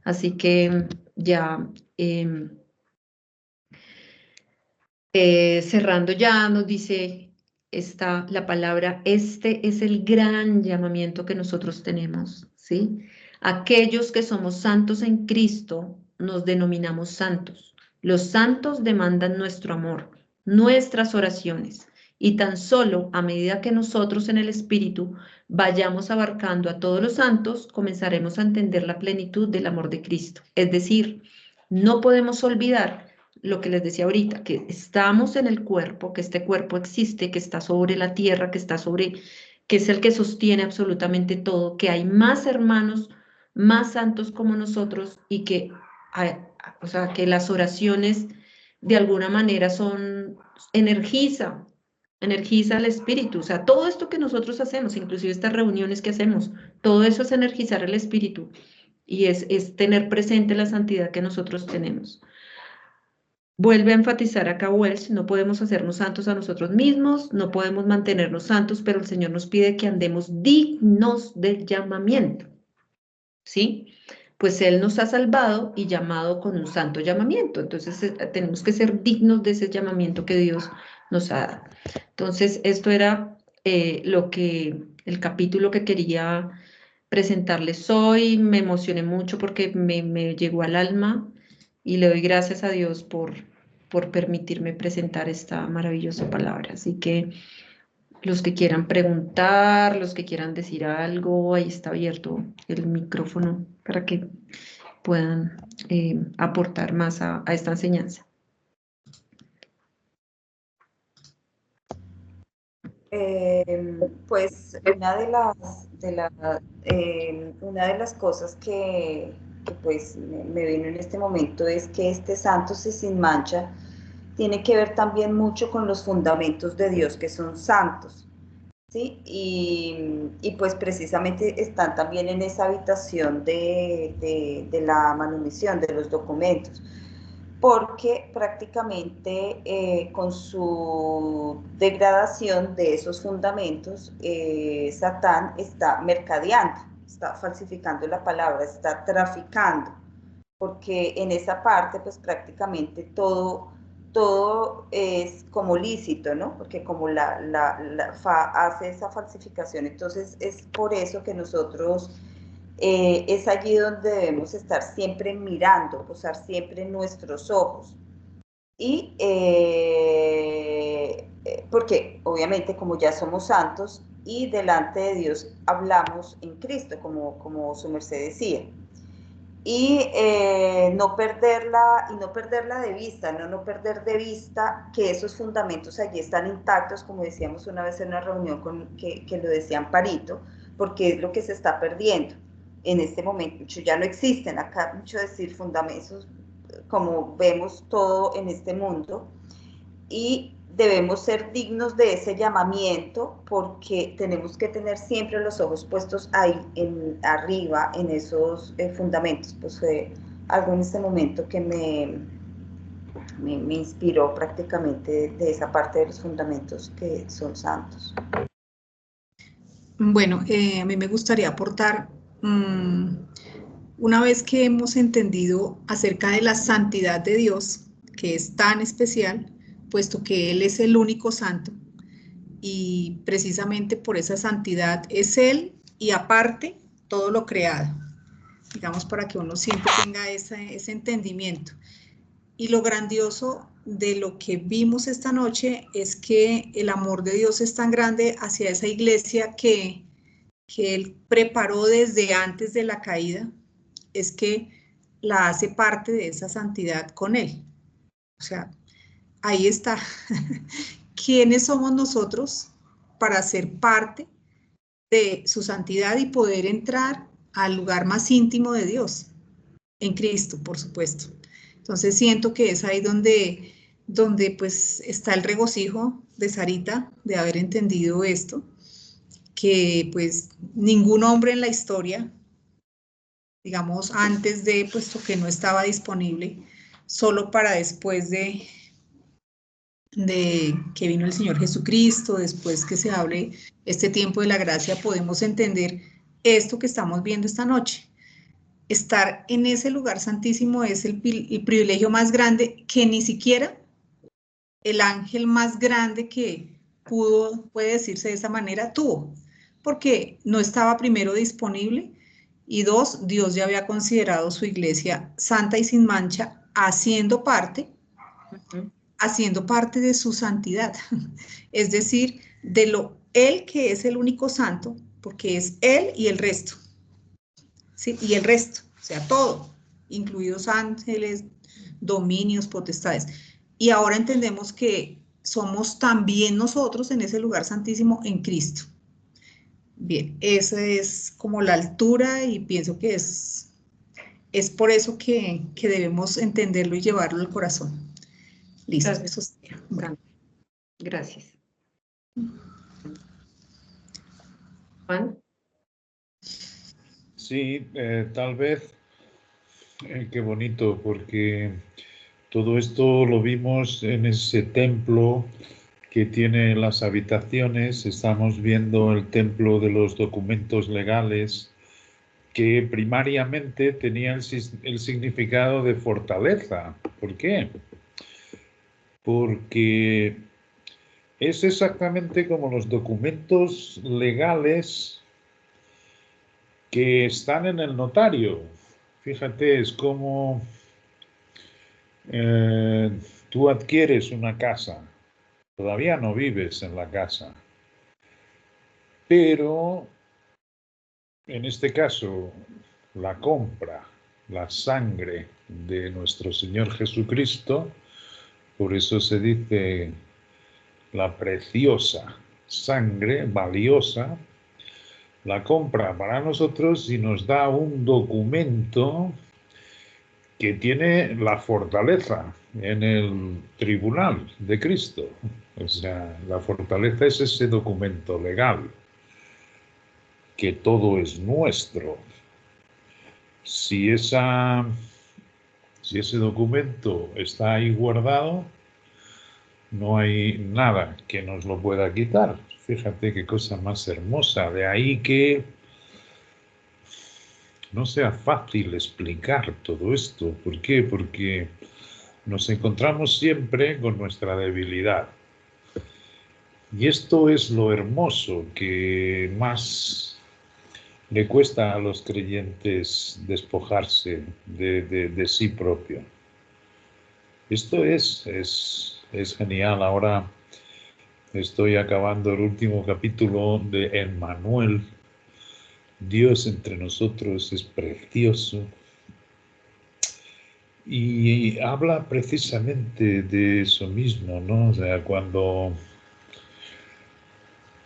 Así que ya cerrando ya nos dice la palabra: este es el gran llamamiento que nosotros tenemos, ¿sí? Aquellos que somos santos en Cristo nos denominamos santos. Los santos demandan nuestro amor, nuestras oraciones, y tan solo a medida que nosotros en el Espíritu vayamos abarcando a todos los santos, comenzaremos a entender la plenitud del amor de Cristo. Es decir, no podemos olvidar lo que les decía ahorita, que estamos en el cuerpo, que este cuerpo existe, que está sobre la tierra, que es el que sostiene absolutamente todo, que hay más hermanos, más santos como nosotros, y que, o sea, que las oraciones de alguna manera energiza al espíritu. O sea, todo esto que nosotros hacemos, inclusive estas reuniones que hacemos, todo eso es energizar el espíritu, y es tener presente la santidad que nosotros tenemos. Vuelve a enfatizar acá Wells: no podemos hacernos santos a nosotros mismos, no podemos mantenernos santos, pero el Señor nos pide que andemos dignos del llamamiento, ¿sí? Pues Él nos ha salvado y llamado con un santo llamamiento, entonces tenemos que ser dignos de ese llamamiento que Dios nos ha dado. Entonces, esto era el capítulo que quería presentarles hoy. Me emocioné mucho porque me llegó al alma y le doy gracias a Dios por permitirme presentar esta maravillosa palabra. Así que los que quieran preguntar, los que quieran decir algo, ahí está abierto el micrófono para que puedan aportar más a esta enseñanza. Pues una de las cosas que pues me vino en este momento es que este santos y sin mancha tiene que ver también mucho con los fundamentos de Dios que son santos, ¿sí? Y pues precisamente están también en esa habitación de la manumisión de los documentos, porque prácticamente con su degradación de esos fundamentos, Satán está mercadeando, está falsificando la palabra, está traficando, porque en esa parte pues prácticamente todo es como lícito, ¿no? Porque como hace esa falsificación, entonces es por eso que nosotros es allí donde debemos estar siempre mirando, posar siempre nuestros ojos. Y porque obviamente como ya somos santos y delante de Dios hablamos en Cristo, como su merced decía. Y no perderla de vista, no perder de vista que esos fundamentos allí están intactos, como decíamos una vez en una reunión que lo decía Amparito, porque es lo que se está perdiendo en este momento. Ya no existen acá, mucho decir fundamentos, como vemos todo en este mundo, y debemos ser dignos de ese llamamiento porque tenemos que tener siempre los ojos puestos ahí, arriba, en esos fundamentos. Pues fue algo en este momento que me inspiró prácticamente de esa parte de los fundamentos que son santos. Bueno, a mí me gustaría aportar, una vez que hemos entendido acerca de la santidad de Dios, que es tan especial, puesto que Él es el único santo, y precisamente por esa santidad es Él y aparte todo lo creado, digamos, para que uno siempre tenga ese entendimiento. Y lo grandioso de lo que vimos esta noche es que el amor de Dios es tan grande hacia esa iglesia que Él preparó desde antes de la caída, es que la hace parte de esa santidad con Él. O sea, ahí está. ¿Quiénes somos nosotros para ser parte de su santidad y poder entrar al lugar más íntimo de Dios? En Cristo, por supuesto. Entonces siento que es ahí donde pues está el regocijo de Sarita de haber entendido esto, que pues ningún hombre en la historia, digamos antes de, puesto que no estaba disponible, solo para después de que vino el Señor Jesucristo, después que se hable este tiempo de la gracia, podemos entender esto que estamos viendo esta noche. Estar en ese lugar santísimo es el privilegio más grande que ni siquiera el ángel más grande que puede decirse de esa manera, tuvo, porque no estaba primero disponible y dos, Dios ya había considerado su iglesia santa y sin mancha, haciendo parte de su santidad, es decir, Él que es el único santo, porque es Él y el resto. ¿Sí? Y el resto, o sea, todo, incluidos ángeles, dominios, potestades. Y ahora entendemos que somos también nosotros en ese lugar santísimo en Cristo. Bien, esa es como la altura y pienso que es por eso que debemos entenderlo y llevarlo al corazón. Listo, Gracias. eso sería. Bueno. Gracias. Juan. Sí, tal vez, qué bonito, porque todo esto lo vimos en ese templo que tiene las habitaciones. Estamos viendo el templo de los documentos legales, que primariamente tenía el significado de fortaleza. ¿Por qué? Porque es exactamente como los documentos legales que están en el notario. Fíjate, es como tú adquieres una casa, todavía no vives en la casa, pero en este caso la compra, la sangre de nuestro Señor Jesucristo, por eso se dice la preciosa sangre, valiosa, la compra para nosotros y nos da un documento que tiene la fortaleza en el tribunal de Cristo. O sea, la fortaleza es ese documento legal, que todo es nuestro. Si ese documento está ahí guardado, no hay nada que nos lo pueda quitar. Fíjate qué cosa más hermosa. De ahí que no sea fácil explicar todo esto. ¿Por qué? Porque nos encontramos siempre con nuestra debilidad. Y esto es lo hermoso que más le cuesta a los creyentes despojarse de sí propio. Esto es genial. Ahora estoy acabando el último capítulo de Emmanuel. Dios entre nosotros es precioso. Y habla precisamente de eso mismo, ¿no? O sea, cuando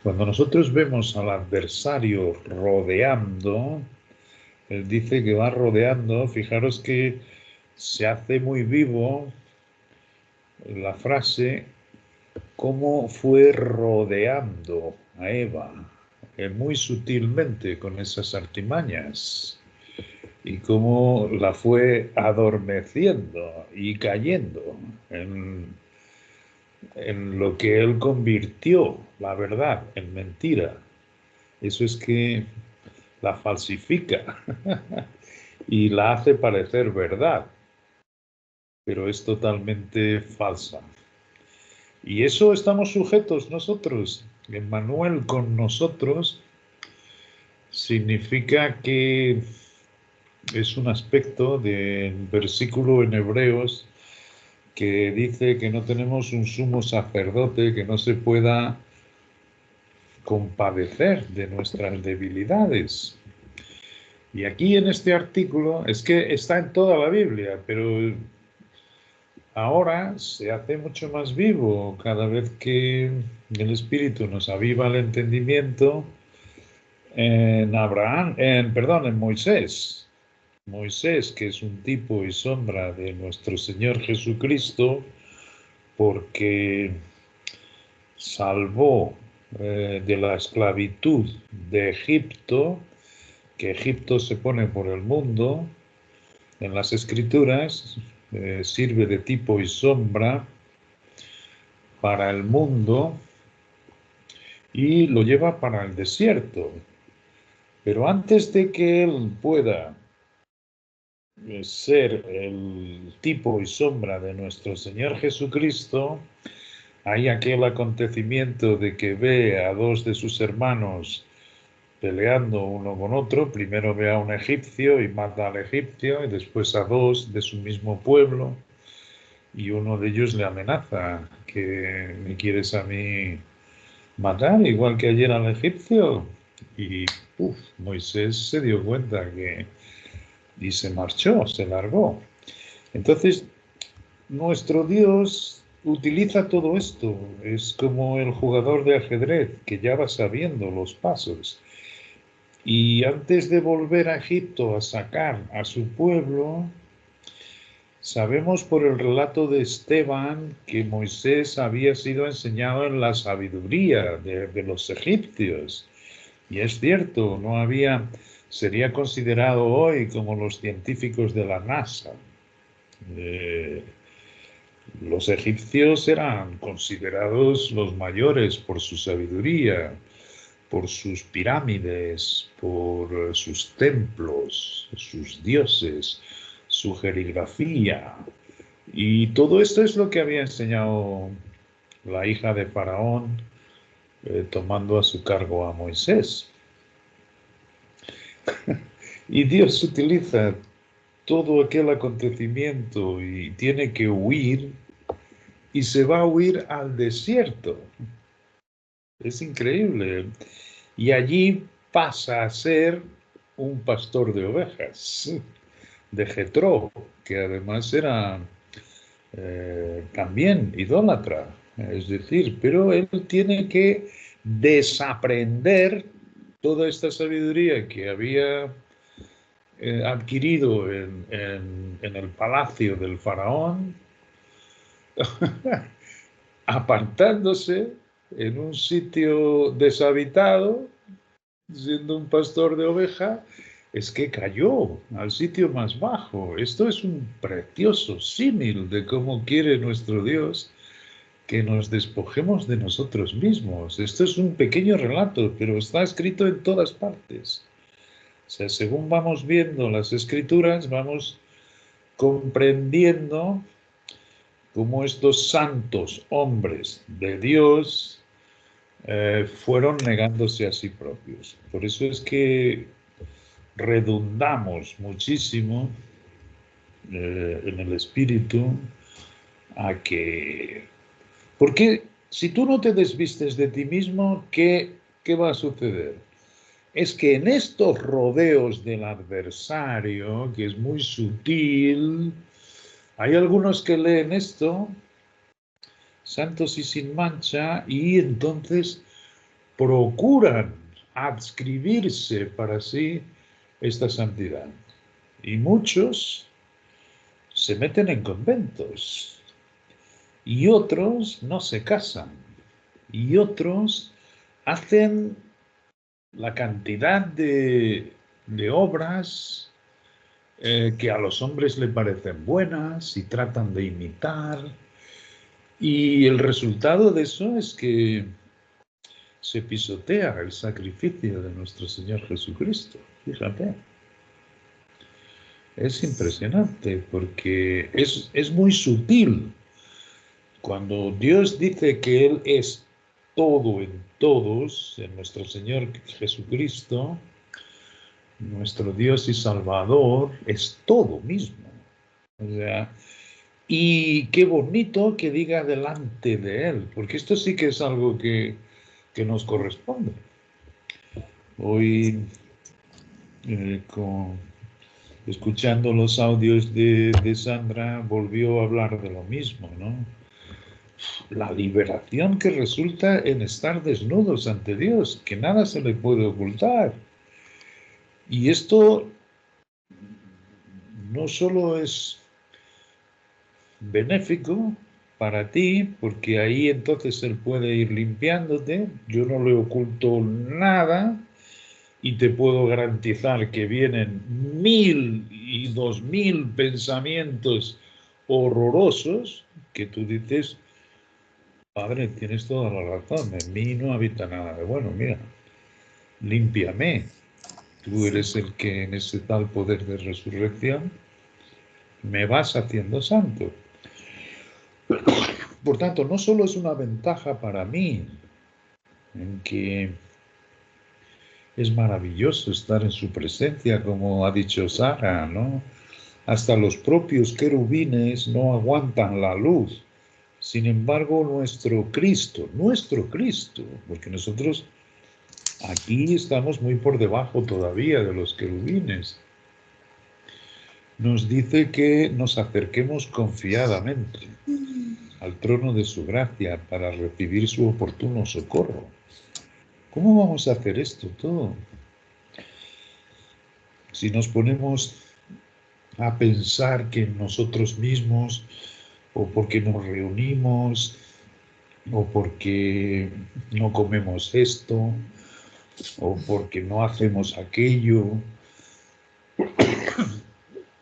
nosotros vemos al adversario rodeando, él dice que va rodeando, fijaros que se hace muy vivo la frase, cómo fue rodeando a Eva, muy sutilmente con esas artimañas, y cómo la fue adormeciendo y cayendo en lo que él convirtió la verdad en mentira. Eso es que la falsifica y la hace parecer verdad, pero es totalmente falsa. Y eso estamos sujetos nosotros. Emmanuel con nosotros significa que es un aspecto del versículo en Hebreos que dice que no tenemos un sumo sacerdote que no se pueda compadecer de nuestras debilidades. Y aquí en este artículo, es que está en toda la Biblia, pero ahora se hace mucho más vivo cada vez que el Espíritu nos aviva el entendimiento en Moisés. Moisés, que es un tipo y sombra de nuestro Señor Jesucristo, porque salvó de la esclavitud de Egipto, que Egipto se pone por el mundo, en las Escrituras sirve de tipo y sombra para el mundo y lo lleva para el desierto. Pero antes de que él pueda ser el tipo y sombra de nuestro Señor Jesucristo, hay aquel acontecimiento de que ve a dos de sus hermanos peleando uno con otro. Primero ve a un egipcio y mata al egipcio, y después a dos de su mismo pueblo, y uno de ellos le amenaza, que me quieres a mí matar, igual que ayer al egipcio. Y Moisés se dio cuenta y se marchó, se largó. Entonces, nuestro Dios utiliza todo esto. Es como el jugador de ajedrez que ya va sabiendo los pasos. Y antes de volver a Egipto a sacar a su pueblo, sabemos por el relato de Esteban que Moisés había sido enseñado en la sabiduría de los egipcios. Y es cierto, sería considerado hoy como los científicos de la NASA. Los egipcios eran considerados los mayores por su sabiduría, por sus pirámides, por sus templos, sus dioses, su jerigrafía. Y todo esto es lo que había enseñado la hija de Faraón, tomando a su cargo a Moisés. Y Dios utiliza todo aquel acontecimiento y tiene que huir, y se va a huir al desierto. Es increíble. Y allí pasa a ser un pastor de ovejas, de Jetro, que además era también idólatra. Es decir, pero él tiene que desaprender toda esta sabiduría que había adquirido en el palacio del faraón, apartándose en un sitio deshabitado, siendo un pastor de oveja, es que cayó al sitio más bajo. Esto es un precioso símil de cómo quiere nuestro Dios que nos despojemos de nosotros mismos. Esto es un pequeño relato, pero está escrito en todas partes. O sea, según vamos viendo las escrituras, vamos comprendiendo cómo estos santos hombres de Dios fueron negándose a sí propios. Por eso es que redundamos muchísimo en el espíritu a que... Porque si tú no te desvistes de ti mismo, ¿qué va a suceder? Es que en estos rodeos del adversario, que es muy sutil, hay algunos que leen esto, santos y sin mancha, y entonces procuran adscribirse para sí esta santidad. Y muchos se meten en conventos, y otros no se casan, y otros hacen la cantidad de obras que a los hombres les parecen buenas y tratan de imitar. Y el resultado de eso es que se pisotea el sacrificio de nuestro Señor Jesucristo. Fíjate. Es impresionante porque es muy sutil. Cuando Dios dice que Él es todo en todos, en nuestro Señor Jesucristo, nuestro Dios y Salvador, es todo mismo. O sea, y qué bonito que diga delante de Él, porque esto sí que es algo que nos corresponde. Hoy, escuchando los audios de Sandra, volvió a hablar de lo mismo, ¿no? La liberación que resulta en estar desnudos ante Dios, que nada se le puede ocultar. Y esto no solo es benéfico para ti, porque ahí entonces Él puede ir limpiándote, yo no le oculto nada, y te puedo garantizar que vienen 1000 y 2000 pensamientos horrorosos que tú dices, Padre, tienes toda la razón, en mí no habita nada de bueno, mira, límpiame, tú eres el que en ese tal poder de resurrección me vas haciendo santo. Por tanto, no solo es una ventaja para mí, en que es maravilloso estar en su presencia, como ha dicho Sara, ¿no? Hasta los propios querubines no aguantan la luz. Sin embargo, nuestro Cristo, porque nosotros aquí estamos muy por debajo todavía de los querubines, nos dice que nos acerquemos confiadamente al trono de su gracia para recibir su oportuno socorro. ¿Cómo vamos a hacer esto todo? Si nos ponemos a pensar que nosotros mismos, o porque nos reunimos, o porque no comemos esto, o porque no hacemos aquello.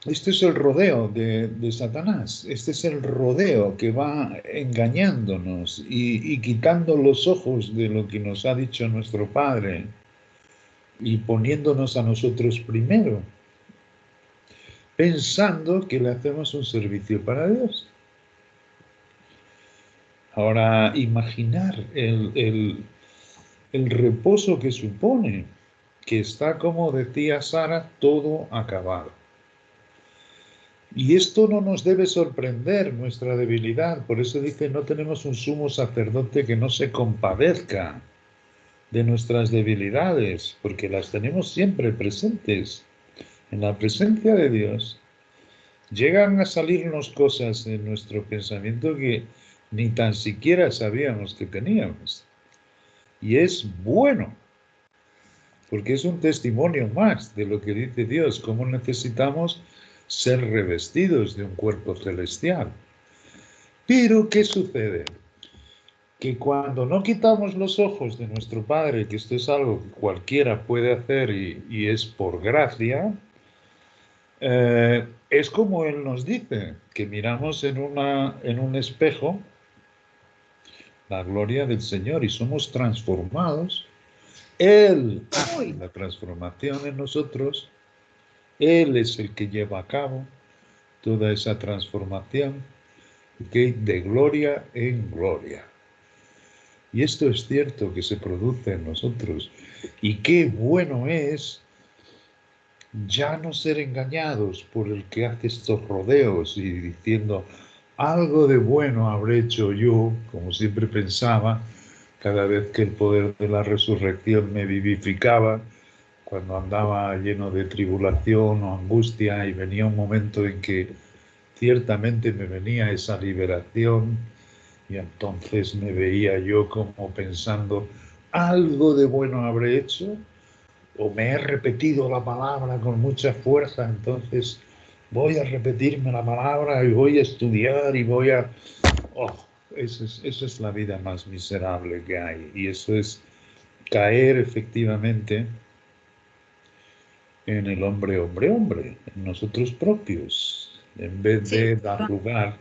Este es el rodeo de Satanás, este es el rodeo que va engañándonos y quitando los ojos de lo que nos ha dicho nuestro Padre y poniéndonos a nosotros primero, pensando que le hacemos un servicio para Dios. Ahora, imaginar el reposo que supone que está, como decía Sara, todo acabado. Y esto no nos debe sorprender, nuestra debilidad. Por eso dice, no tenemos un sumo sacerdote que no se compadezca de nuestras debilidades, porque las tenemos siempre presentes. En la presencia de Dios llegan a salirnos cosas en nuestro pensamiento que ni tan siquiera sabíamos que teníamos. Y es bueno, porque es un testimonio más de lo que dice Dios, cómo necesitamos ser revestidos de un cuerpo celestial. Pero, ¿qué sucede? Que cuando no quitamos los ojos de nuestro Padre, que esto es algo que cualquiera puede hacer y es por gracia, es como Él nos dice, que miramos en un espejo la gloria del Señor y somos transformados. Él hace la transformación en nosotros, Él es el que lleva a cabo toda esa transformación, ¿okay? De gloria en gloria. Y esto es cierto que se produce en nosotros. Y qué bueno es ya no ser engañados por el que hace estos rodeos y diciendo, algo de bueno habré hecho yo, como siempre pensaba, cada vez que el poder de la resurrección me vivificaba, cuando andaba lleno de tribulación o angustia y venía un momento en que ciertamente me venía esa liberación y entonces me veía yo como pensando, algo de bueno habré hecho, o me he repetido la palabra con mucha fuerza, entonces voy a repetirme la palabra y voy a estudiar y voy a... Oh, eso es la vida más miserable que hay, y eso es caer efectivamente en el hombre, en nosotros propios, en vez Sí, de dar lugar.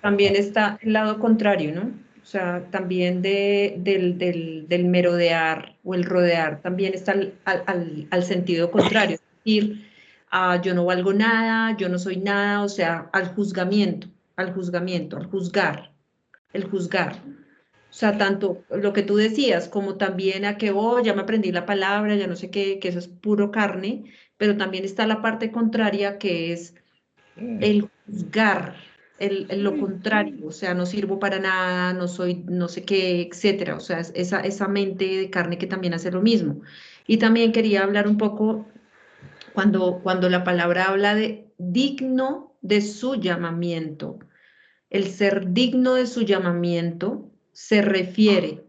también está el lado contrario, ¿no? O sea, también del merodear o el rodear, también está al sentido contrario. Es decir, yo no valgo nada, yo no soy nada, o sea, al juzgamiento, al juzgar, el juzgar. O sea, tanto lo que tú decías, como también a que, oh, ya me aprendí la palabra, ya no sé qué, que eso es puro carne, pero también está la parte contraria que es el juzgar, lo contrario, o sea, no sirvo para nada, no soy no sé qué, etcétera. O sea, esa mente de carne que también hace lo mismo. Y también quería hablar un poco cuando la palabra habla de digno de su llamamiento. El ser digno de su llamamiento se refiere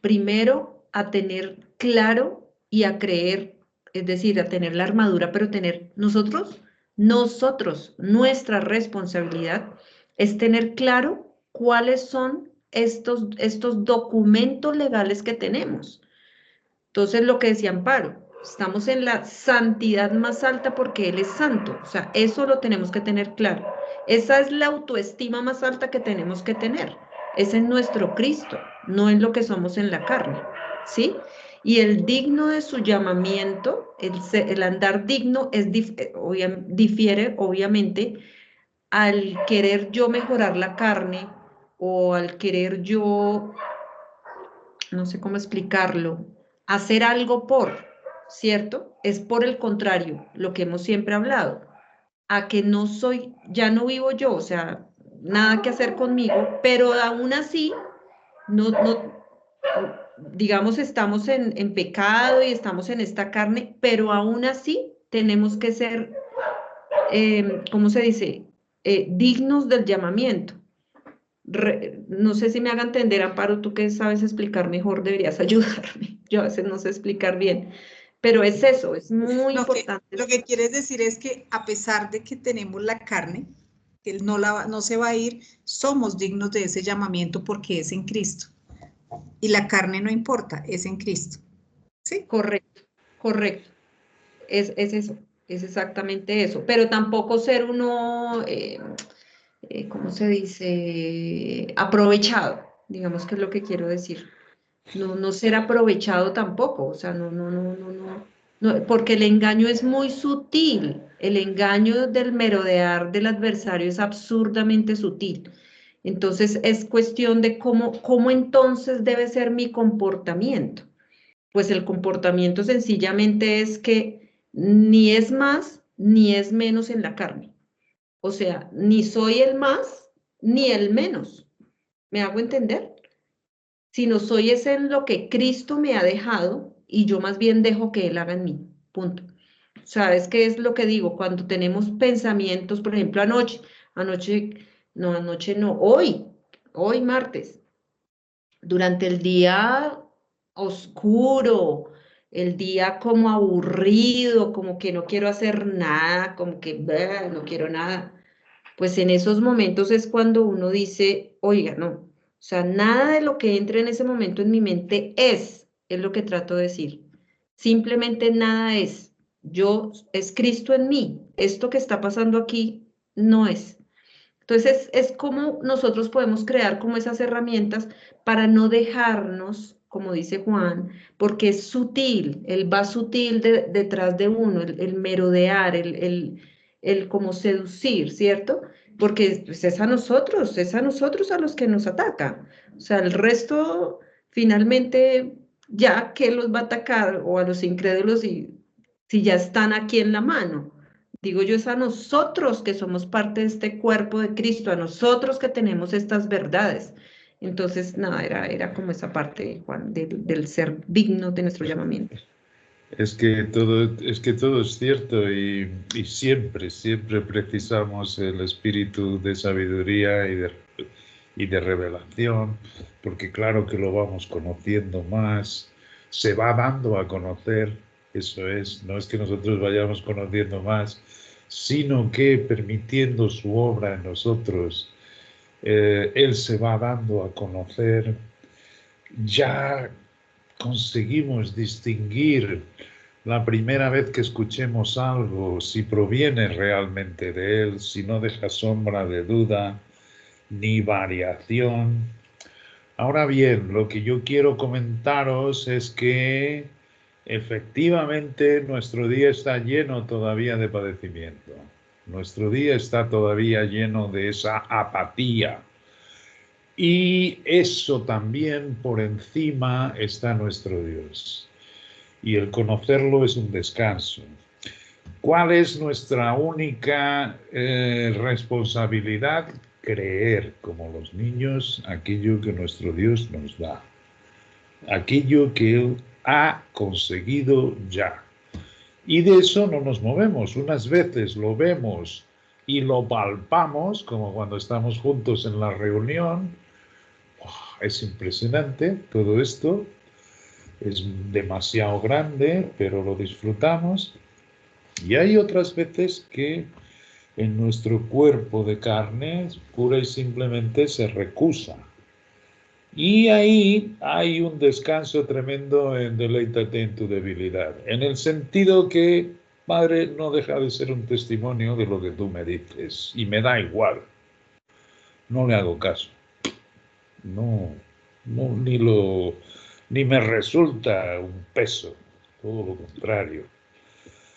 primero a tener claro y a creer, es decir, a tener la armadura, pero tener nosotros, nuestra responsabilidad es tener claro cuáles son estos documentos legales que tenemos. Entonces, lo que decía Amparo, estamos en la santidad más alta porque Él es santo. O sea, eso lo tenemos que tener claro. Esa es la autoestima más alta que tenemos que tener. Es en nuestro Cristo, no en lo que somos en la carne. ¿Sí? Y el digno de su llamamiento, el andar digno, difiere obviamente al querer yo mejorar la carne o al querer yo, no sé cómo explicarlo, hacer algo ¿cierto? Es por el contrario, lo que hemos siempre hablado, a que no soy, ya no vivo yo, o sea, nada que hacer conmigo, pero aún así, digamos, estamos en pecado y estamos en esta carne, pero aún así tenemos que ser, ¿cómo se dice? Dignos del llamamiento. No sé si me haga entender, Amparo, tú que sabes explicar mejor, deberías ayudarme. Yo a veces no sé explicar bien, pero es eso, es muy importante. Lo que quieres decir es que a pesar de que tenemos la carne, que no se va a ir, somos dignos de ese llamamiento porque es en Cristo. Y la carne no importa, es en Cristo. ¿Sí? Correcto, correcto. Es eso, es exactamente eso. Pero tampoco ser uno, ¿cómo se dice? Aprovechado, digamos que es lo que quiero decir. No ser aprovechado tampoco, o sea, no, porque el engaño es muy sutil, el engaño del merodear del adversario es absurdamente sutil. Entonces es cuestión de cómo entonces debe ser mi comportamiento. Pues el comportamiento sencillamente es que ni es más ni es menos en la carne. O sea, ni soy el más ni el menos. ¿Me hago entender? Sino soy es en lo que Cristo me ha dejado y yo más bien dejo que Él haga en mí. Punto. ¿Sabes qué es lo que digo? Cuando tenemos pensamientos, por ejemplo, anoche no, hoy martes, durante el día oscuro, el día como aburrido, como que no quiero hacer nada, como que no quiero nada, pues en esos momentos es cuando uno dice, oiga, no, o sea, nada de lo que entre en ese momento en mi mente es lo que trato de decir. Simplemente nada es. Es Cristo en mí. Esto que está pasando aquí no es. Entonces es como nosotros podemos crear como esas herramientas para no dejarnos, como dice Juan, porque es sutil, él va sutil detrás de uno, el merodear, el como seducir, ¿cierto? Porque pues, es a nosotros a los que nos ataca. O sea, el resto finalmente ya que los va a atacar o a los incrédulos si ya están aquí en la mano. Digo yo, es a nosotros que somos parte de este cuerpo de Cristo, a nosotros que tenemos estas verdades. Entonces, nada, era como esa parte, Juan, del ser digno de nuestro llamamiento. Es que todo es cierto y siempre precisamos el espíritu de sabiduría y de revelación, porque claro que lo vamos conociendo más, se va dando a conocer, eso es, no es que nosotros vayamos conociendo más, sino que permitiendo su obra en nosotros, Él se va dando a conocer, ya conseguimos distinguir la primera vez que escuchemos algo, si proviene realmente de Él, si no deja sombra de duda ni variación. Ahora bien, lo que yo quiero comentaros es que efectivamente nuestro día está lleno todavía de padecimiento. Nuestro día está todavía lleno de esa apatía. Y eso también por encima está nuestro Dios. Y el conocerlo es un descanso. ¿Cuál es nuestra única responsabilidad? Creer, como los niños, aquello que nuestro Dios nos da. Aquello que Él ha conseguido ya. Y de eso no nos movemos. Unas veces lo vemos y lo palpamos, como cuando estamos juntos en la reunión. Es impresionante todo esto. Es demasiado grande, pero lo disfrutamos. Y hay otras veces que en nuestro cuerpo de carne pura y simplemente se recusa. Y ahí hay un descanso tremendo en deleítate en tu debilidad. En el sentido que, Padre, no deja de ser un testimonio de lo que tú me dices. Y me da igual. No le hago caso. No, ni me resulta un peso. Todo lo contrario.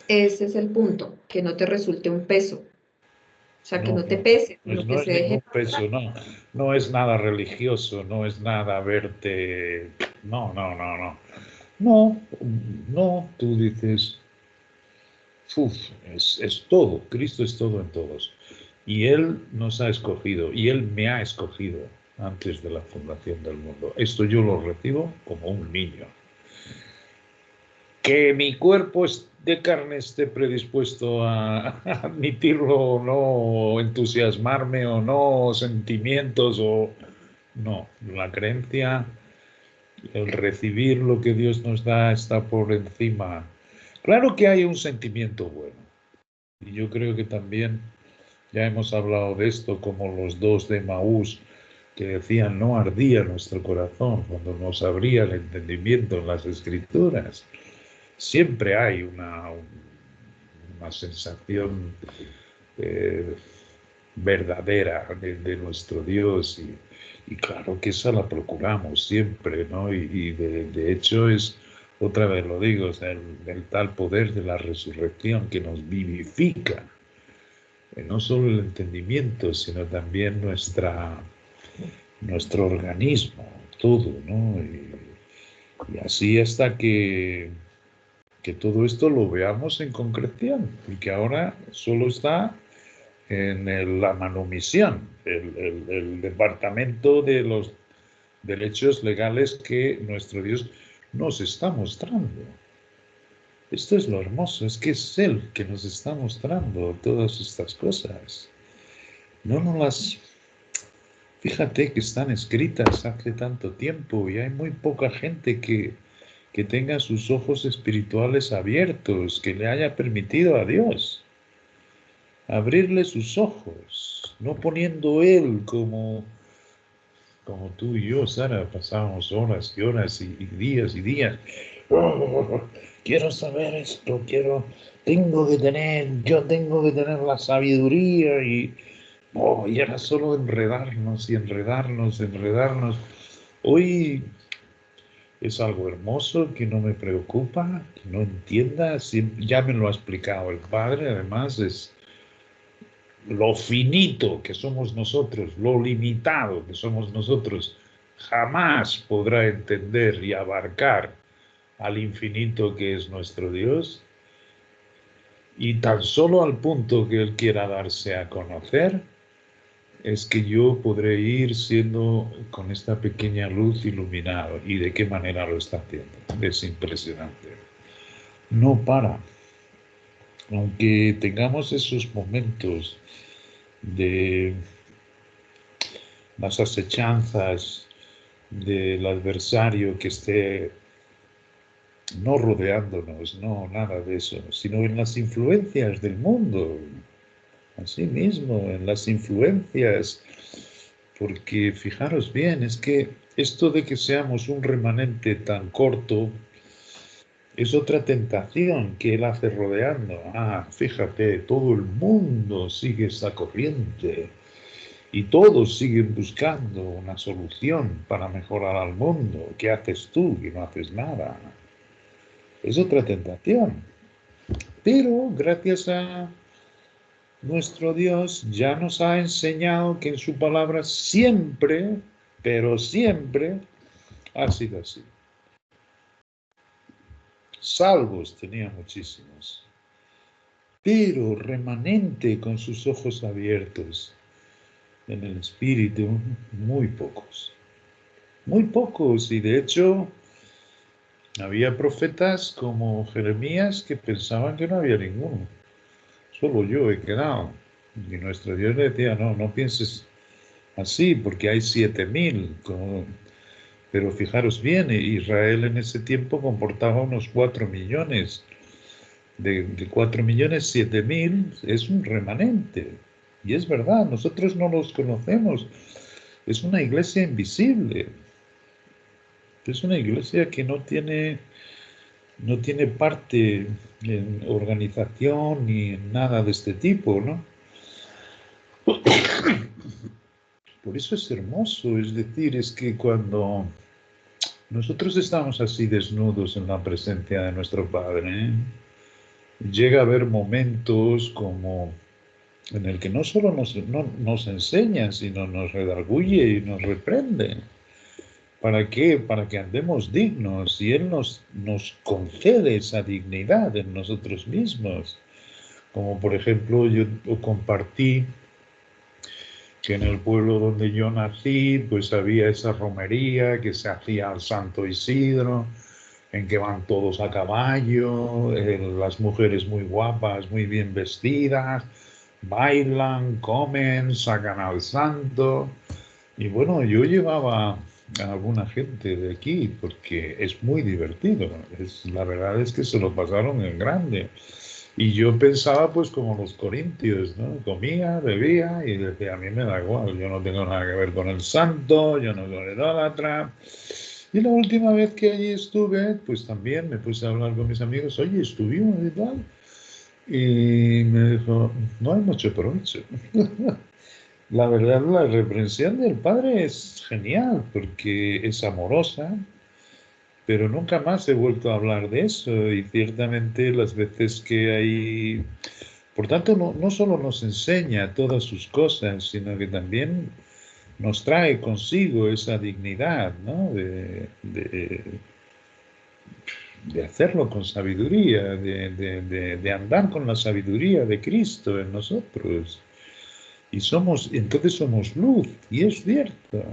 Ese es el punto, que no te resulte un peso. O sea, que No, no te pese, pues sino que no es se deje ningún peso, pasar. no es nada religioso, no es nada verte, no, no, tú dices, es todo, Cristo es todo en todos, y Él nos ha escogido, y Él me ha escogido antes de la fundación del mundo. Esto yo lo recibo como un niño. Que mi cuerpo de carne esté predispuesto a admitirlo o no, entusiasmarme o no, sentimientos o no, la creencia, el recibir lo que Dios nos da está por encima. Claro que hay un sentimiento bueno y yo creo que también ya hemos hablado de esto como los dos de Maús que decían no ardía nuestro corazón cuando nos abría el entendimiento en las escrituras. Siempre hay una sensación verdadera de nuestro Dios y claro que esa la procuramos siempre, ¿no? Y de hecho es, otra vez lo digo, o sea, el tal poder de la resurrección que nos vivifica, no solo el entendimiento, sino también nuestro organismo, todo, ¿no? Y así hasta que todo esto lo veamos en concreción, porque ahora solo está en la manumisión, el departamento de los derechos legales que nuestro Dios nos está mostrando. Esto es lo hermoso, es que es Él que nos está mostrando todas estas cosas. No nos las... Fíjate que están escritas hace tanto tiempo y hay muy poca gente que tenga sus ojos espirituales abiertos, que le haya permitido a Dios abrirle sus ojos, no poniendo Él como tú y yo, Sara, pasábamos horas y horas y días y días. Oh, quiero saber esto, yo tengo que tener la sabiduría y era solo enredarnos y enredarnos. Hoy es algo hermoso que no me preocupa, que no entienda, ya me lo ha explicado el Padre, además es lo finito que somos nosotros, lo limitado que somos nosotros, jamás podrá entender y abarcar al infinito que es nuestro Dios, y tan solo al punto que Él quiera darse a conocer, es que yo podré ir siendo con esta pequeña luz iluminado. ¿Y de qué manera lo está haciendo? Es impresionante. No para. Aunque tengamos esos momentos de las asechanzas del adversario que esté no rodeándonos, no nada de eso, sino en las influencias del mundo, así mismo, en las influencias, porque fijaros bien, es que esto de que seamos un remanente tan corto es otra tentación que él hace rodeando. Fíjate, todo el mundo sigue esa corriente y todos siguen buscando una solución para mejorar al mundo. ¿Qué haces tú? Que no haces nada. Es otra tentación. Pero gracias a nuestro Dios ya nos ha enseñado que en su palabra siempre, pero siempre, ha sido así. Salvos tenía muchísimos, pero remanente con sus ojos abiertos en el espíritu, muy pocos. Muy pocos, y de hecho había profetas como Jeremías que pensaban que no había ninguno. Solo yo he quedado. Y nuestro Dios le decía, no pienses así, porque hay 7.000. Pero fijaros bien, Israel en ese tiempo comportaba unos 4 millones. De 4 millones, 7.000 es un remanente. Y es verdad, nosotros no los conocemos. Es una iglesia invisible. Es una iglesia que no tiene parte en organización ni en nada de este tipo, ¿no? Por eso es hermoso, es decir, es que cuando nosotros estamos así desnudos en la presencia de nuestro Padre, llega a haber momentos como en el que no solo nos enseña, sino nos redarguye y nos reprende. ¿Para qué? Para que andemos dignos, y Él nos concede esa dignidad en nosotros mismos. Como por ejemplo yo compartí que en el pueblo donde yo nací, pues había esa romería que se hacía al Santo Isidro, en que van todos a caballo, las mujeres muy guapas, muy bien vestidas, bailan, comen, sacan al santo. Y bueno, yo llevaba a alguna gente de aquí porque es muy divertido. La verdad es que se lo pasaron en grande. Y yo pensaba pues como los corintios, ¿no? Comía, bebía y decía, a mí me da igual, yo no tengo nada que ver con el santo, yo no soy idólatra. Y la última vez que allí estuve, pues también me puse a hablar con mis amigos, oye, estuvimos y tal. Y me dijo, no hay mucho provecho. La verdad, la reprensión del padre es genial porque es amorosa, pero nunca más he vuelto a hablar de eso, y ciertamente las veces que hay... Por tanto, no solo nos enseña todas sus cosas, sino que también nos trae consigo esa dignidad, ¿no? de hacerlo con sabiduría, de andar con la sabiduría de Cristo en nosotros. Y entonces somos luz, y es cierto.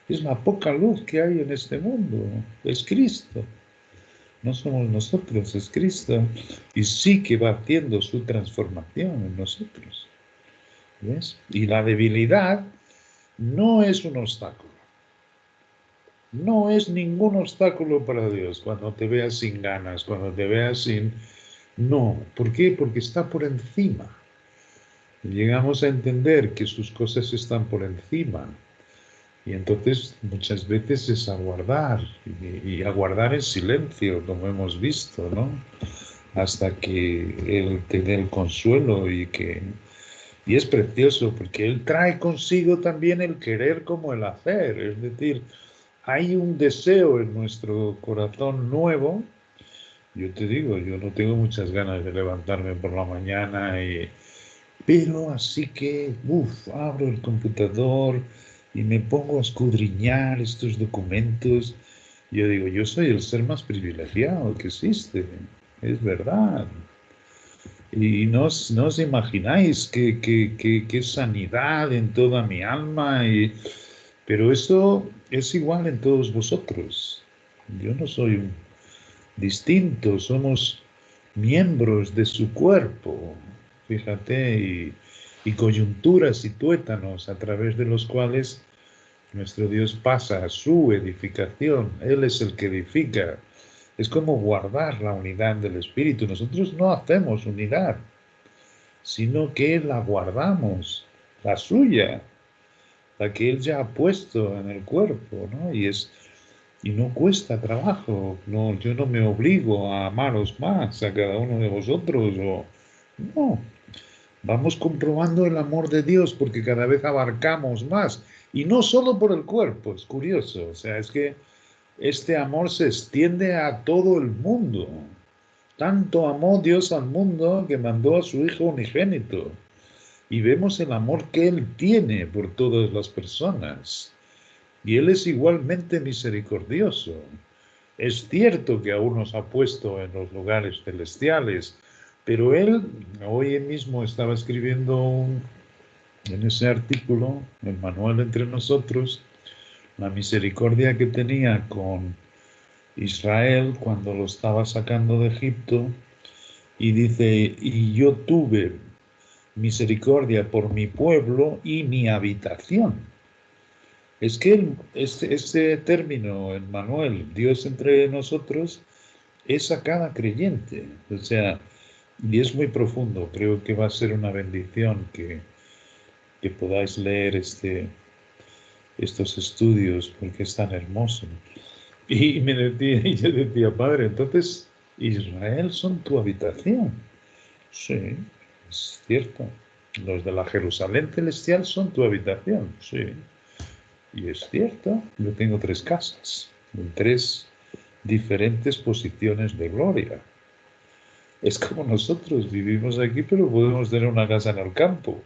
Es la poca luz que hay en este mundo, es Cristo. No somos nosotros, es Cristo. Y sí que va haciendo su transformación en nosotros. ¿Ves? Y la debilidad no es un obstáculo. No es ningún obstáculo para Dios cuando te veas sin ganas, cuando te veas sin... No. ¿Por qué? Porque está por encima. Llegamos a entender que sus cosas están por encima. Y entonces muchas veces es aguardar, y aguardar en silencio, como hemos visto, ¿no? Hasta que Él te dé el consuelo y es precioso porque Él trae consigo también el querer como el hacer, es decir, hay un deseo en nuestro corazón nuevo. Yo te digo, yo no tengo muchas ganas de levantarme por la mañana, pero así que, abro el computador y me pongo a escudriñar estos documentos. Yo digo, yo soy el ser más privilegiado que existe, es verdad. Y no os imagináis qué sanidad en toda mi alma, pero eso es igual en todos vosotros. Yo no soy distinto, somos miembros de su cuerpo, fíjate, y coyunturas y tuétanos a través de los cuales nuestro Dios pasa a su edificación. Él es el que edifica. Es como guardar la unidad del Espíritu. Nosotros no hacemos unidad, sino que la guardamos, la suya, la que Él ya ha puesto en el cuerpo, ¿no? Y no cuesta trabajo. No, yo no me obligo a amaros más a cada uno de vosotros. No, vamos comprobando el amor de Dios porque cada vez abarcamos más. Y no solo por el cuerpo, es curioso. O sea, es que este amor se extiende a todo el mundo. Tanto amó Dios al mundo que mandó a su Hijo unigénito. Y vemos el amor que Él tiene por todas las personas. Y Él es igualmente misericordioso. Es cierto que aún nos ha puesto en los lugares celestiales, pero Él, hoy mismo estaba escribiendo en ese artículo, el manual entre nosotros, la misericordia que tenía con Israel cuando lo estaba sacando de Egipto, y dice, y yo tuve misericordia por mi pueblo y mi habitación. Es que este término, el Manuel, Dios entre nosotros, es a cada creyente. O sea, y es muy profundo. Creo que va a ser una bendición que podáis leer estos estudios porque es tan hermoso. Y yo decía, Padre, entonces Israel son tu habitación. Sí, es cierto. Los de la Jerusalén celestial son tu habitación. Sí. Y es cierto, yo tengo 3 casas, en 3 diferentes posiciones de gloria. Es como nosotros vivimos aquí, pero podemos tener una casa en el campo.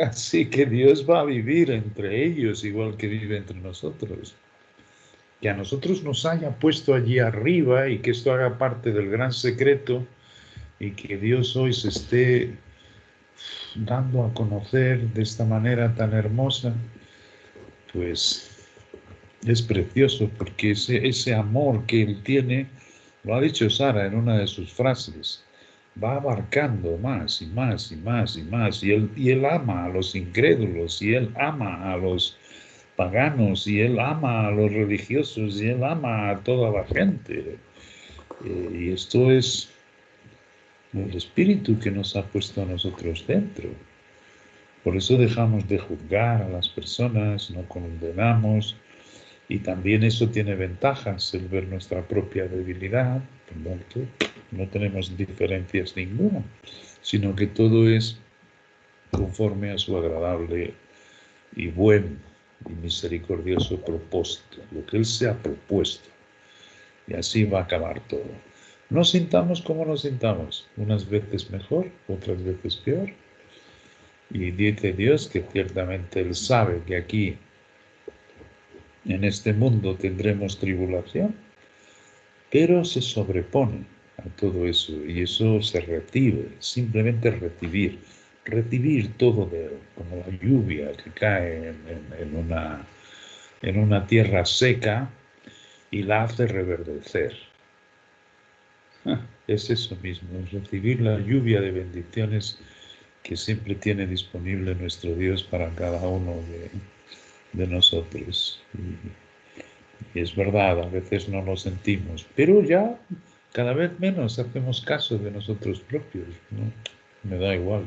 Así que Dios va a vivir entre ellos igual que vive entre nosotros. Que a nosotros nos haya puesto allí arriba y que esto haga parte del gran secreto y que Dios hoy se esté dando a conocer de esta manera tan hermosa, pues es precioso porque ese amor que Él tiene, lo ha dicho Sara en una de sus frases, va abarcando más y más y más y más, y él ama a los incrédulos, y Él ama a los paganos, y Él ama a los religiosos, y Él ama a toda la gente. Y esto es el Espíritu que nos ha puesto a nosotros dentro. Por eso dejamos de juzgar a las personas, no condenamos, y también eso tiene ventajas, el ver nuestra propia debilidad, por lo tanto, no tenemos diferencias ninguna, sino que todo es conforme a su agradable y buen y misericordioso propósito, lo que Él se ha propuesto. Y así va a acabar todo. Nos sintamos como nos sintamos, unas veces mejor, otras veces peor. Y dice Dios que ciertamente Él sabe que aquí, en este mundo, tendremos tribulación, pero se sobrepone a todo eso y eso se recibe, simplemente recibir todo como la lluvia que cae en una tierra seca y la hace reverdecer. Es eso mismo, es recibir la lluvia de bendiciones que siempre tiene disponible nuestro Dios para cada uno de nosotros. Y es verdad, a veces no lo sentimos, pero ya cada vez menos hacemos caso de nosotros propios, ¿no? Me da igual.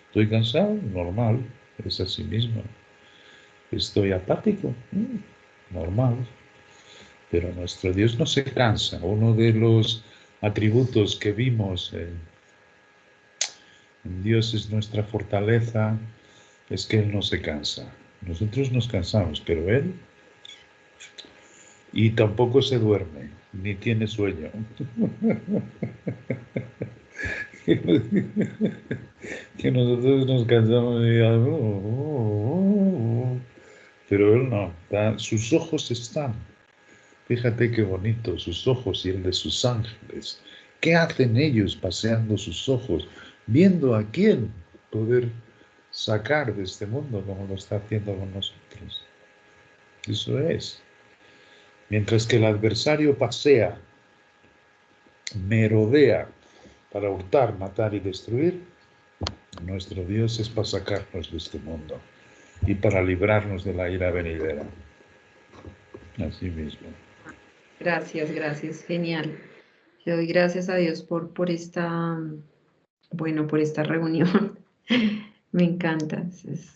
¿Estoy cansado? Normal, es así mismo. ¿Estoy apático? Normal. Pero nuestro Dios no se cansa. Uno de los atributos que vimos en Dios es nuestra fortaleza, es que Él no se cansa. Nosotros nos cansamos, pero Él... Y tampoco se duerme, ni tiene sueño. Que nosotros nos cansamos y pero Él no, sus ojos están. Fíjate qué bonito, sus ojos y el de sus ángeles. ¿Qué hacen ellos paseando sus ojos, viendo a quién poder sacar de este mundo como lo está haciendo con nosotros? Eso es. Mientras que el adversario pasea, merodea para hurtar, matar y destruir, nuestro Dios es para sacarnos de este mundo y para librarnos de la ira venidera. Así mismo. Gracias, gracias, genial. Le doy gracias a Dios por esta, bueno, por esta reunión. Me encanta.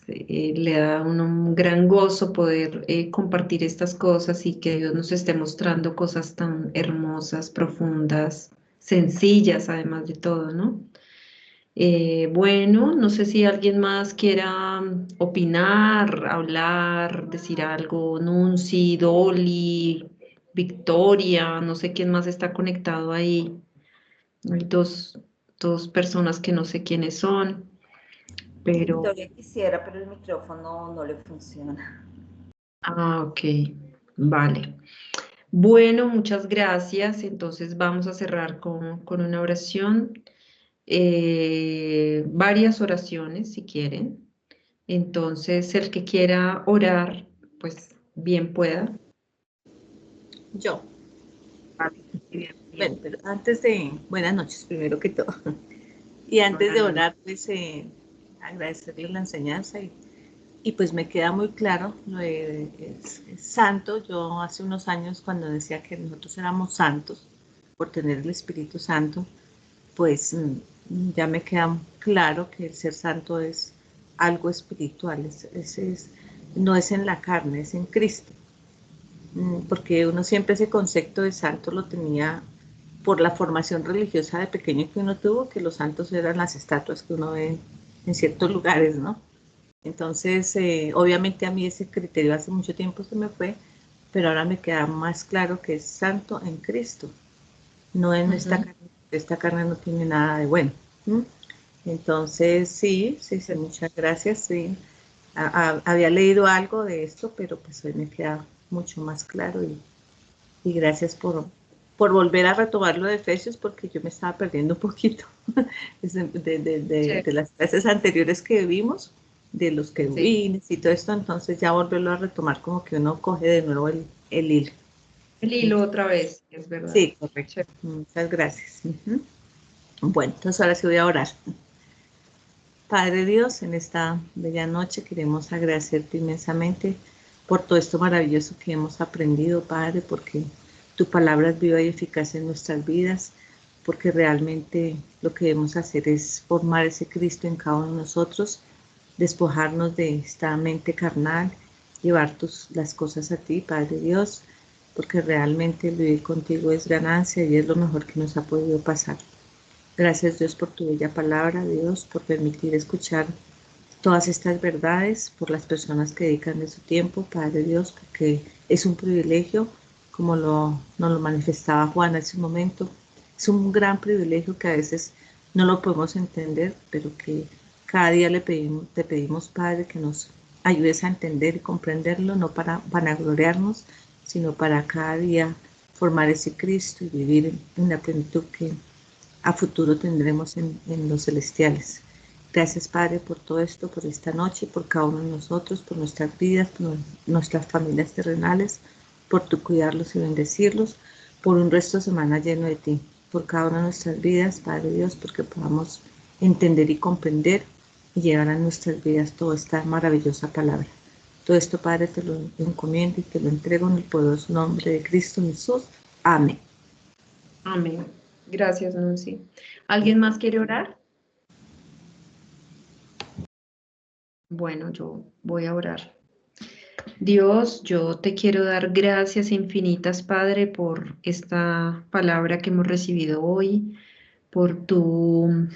Le da a uno un gran gozo poder compartir estas cosas y que Dios nos esté mostrando cosas tan hermosas, profundas, sencillas, además de todo, ¿no? Bueno, no sé si alguien más quiera opinar, hablar, decir algo. Nunci, Dolly, Victoria, no sé quién más está conectado ahí. Hay dos personas que no sé quiénes son, pero... Victoria quisiera, pero el micrófono no le funciona. Ah, ok, vale. Bueno, muchas gracias. Entonces vamos a cerrar con una oración. Varias oraciones, si quieren. Entonces, el que quiera orar, pues bien pueda. Yo. Vale, bien, bien. Bueno, pero antes de, buenas noches primero que todo, y antes de orar, pues agradecerle la enseñanza y pues me queda muy claro, es santo. Yo hace unos años cuando decía que nosotros éramos santos por tener el Espíritu Santo, pues ya me queda claro que el ser santo es algo espiritual, no es en la carne, es en Cristo. Porque uno siempre ese concepto de santo lo tenía por la formación religiosa de pequeño que uno tuvo, que los santos eran las estatuas que uno ve en ciertos lugares, ¿no? Entonces, obviamente a mí ese criterio hace mucho tiempo se me fue, pero ahora me queda más claro que es santo en Cristo, no en esta carne. Esta carne no tiene nada de bueno. Entonces, sí, muchas gracias. Sí. Había leído algo de esto, pero pues hoy me queda mucho más claro y gracias por volver a retomar lo de Efesios, porque yo me estaba perdiendo un poquito de las clases anteriores que vimos, de los que vi y todo esto, entonces ya volverlo a retomar, como que uno coge de nuevo el hilo. El hilo otra vez, es verdad. Sí, correcto. Muchas gracias. Bueno, entonces ahora sí voy a orar. Padre Dios, en esta bella noche queremos agradecerte inmensamente por todo esto maravilloso que hemos aprendido, Padre, porque tu palabra es viva y eficaz en nuestras vidas, porque realmente lo que debemos hacer es formar ese Cristo en cada uno de nosotros, despojarnos de esta mente carnal, llevar las cosas a ti, Padre Dios, porque realmente el vivir contigo es ganancia y es lo mejor que nos ha podido pasar. Gracias, Dios, por tu bella palabra, Dios, por permitir escuchar todas estas verdades, por las personas que dedican de su tiempo, Padre Dios, porque es un privilegio, como nos lo manifestaba Juan hace un momento. Es un gran privilegio que a veces no lo podemos entender, pero que cada día te pedimos, Padre, que nos ayudes a entender y comprenderlo, no para vanagloriarnos, sino para cada día formar ese Cristo y vivir en la plenitud que a futuro tendremos en los celestiales. Gracias, Padre, por todo esto, por esta noche, por cada uno de nosotros, por nuestras vidas, por nuestras familias terrenales, por tu cuidarlos y bendecirlos, por un resto de semana lleno de ti, por cada una de nuestras vidas, Padre Dios, porque podamos entender y comprender y llevar a nuestras vidas toda esta maravillosa palabra. Todo esto, Padre, te lo encomiendo y te lo entrego en el poderoso nombre de Cristo Jesús. Amén. Amén. Gracias, Nunci. ¿Alguien más quiere orar? Bueno, yo voy a orar. Dios, yo te quiero dar gracias infinitas, Padre, por esta palabra que hemos recibido hoy, por tu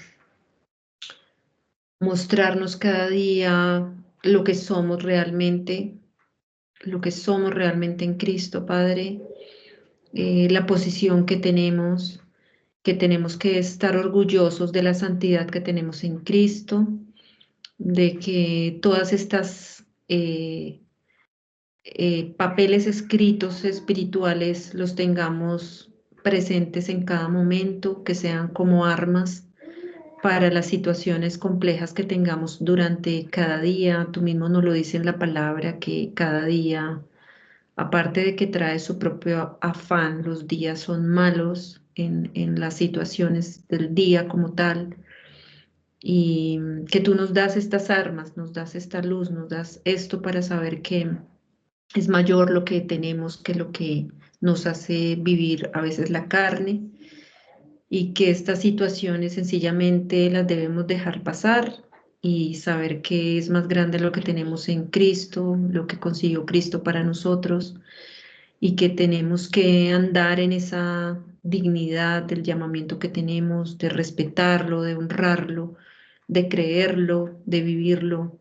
mostrarnos cada día lo que somos realmente en Cristo, Padre, la posición que tenemos que estar orgullosos de la santidad que tenemos en Cristo, de que todas estas papeles escritos espirituales los tengamos presentes en cada momento, que sean como armas para las situaciones complejas que tengamos durante cada día. Tú mismo nos lo dices en la palabra, que cada día, aparte de que trae su propio afán, los días son malos en las situaciones del día como tal, y que tú nos das estas armas, nos das esta luz, nos das esto para saber que es mayor lo que tenemos que lo que nos hace vivir a veces la carne, y que estas situaciones sencillamente las debemos dejar pasar y saber que es más grande lo que tenemos en Cristo, lo que consiguió Cristo para nosotros, y que tenemos que andar en esa dignidad del llamamiento que tenemos, de respetarlo, de honrarlo, de creerlo, de vivirlo.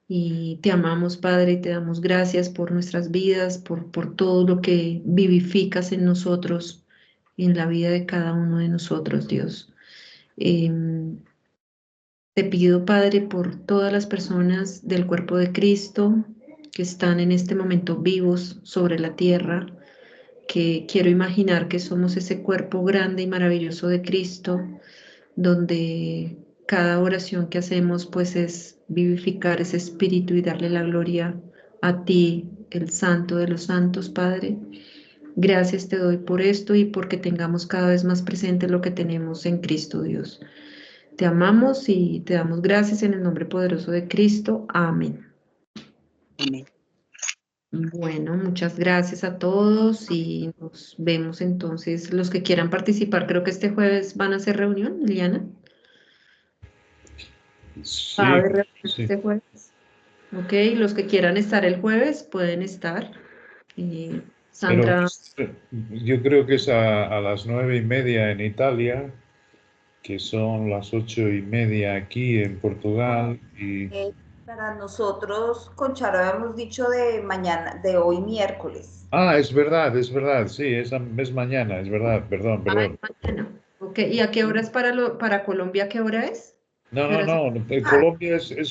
Y te amamos, Padre, y te damos gracias por nuestras vidas, por todo lo que vivificas en nosotros, en la vida de cada uno de nosotros, Dios. Te pido, Padre, por todas las personas del cuerpo de Cristo que están en este momento vivos sobre la tierra, que quiero imaginar que somos ese cuerpo grande y maravilloso de Cristo, donde cada oración que hacemos pues es vivificar ese espíritu y darle la gloria a ti, el Santo de los Santos, Padre. Gracias te doy por esto y porque tengamos cada vez más presente lo que tenemos en Cristo, Dios. Te amamos y te damos gracias en el nombre poderoso de Cristo. Amén. Amén. Bueno, muchas gracias a todos y nos vemos entonces. Los que quieran participar, creo que este jueves van a hacer reunión, Liliana. Sí, ¿Va a haber reunión sí. este jueves? Ok, los que quieran estar el jueves pueden estar. Pero Sandra, yo creo que es a las 9:30 en Italia, que son las 8:30 aquí en Portugal. Y Para nosotros, con Charo, hemos dicho de mañana, de hoy miércoles. es verdad, sí, es mañana, es verdad, perdón. mañana. Ok, ¿y a qué hora es para Colombia? ¿Qué hora es? No, ¿Qué hora es? en Ah, Colombia es el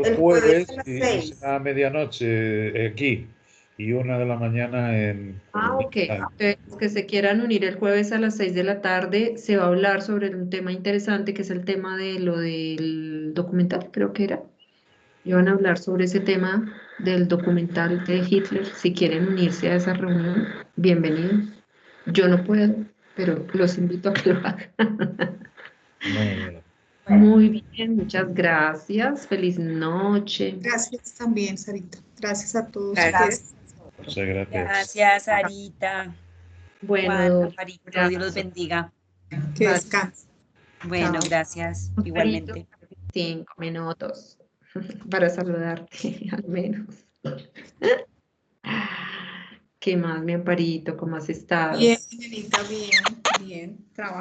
el jueves jueves a las y 6. será a medianoche aquí y 1 de la mañana en Ok. Italia. Entonces, los que se quieran unir el jueves a las 6 de la tarde, se va a hablar sobre un tema interesante que es el tema de lo del documental, creo que era. Y van a hablar sobre ese tema del documental de Hitler. Si quieren unirse a esa reunión, bienvenidos. Yo no puedo, pero los invito a que lo hagan. Muy bien. Muy bien, muchas gracias. Feliz noche. Gracias también, Sarita. Gracias a todos Gracias. ustedes. Muchas gracias. Gracias, Sarita. Bueno, Juan, Dori, Amparito, Dios los abrazo. bendiga. Que Vale. descansen. Bueno, Chao. gracias, Un igualmente. 5 minutos para saludarte, al menos. ¿Qué más, mi Amparito? ¿Cómo has estado? Bien, Nenita, bien, bien. Trabajando.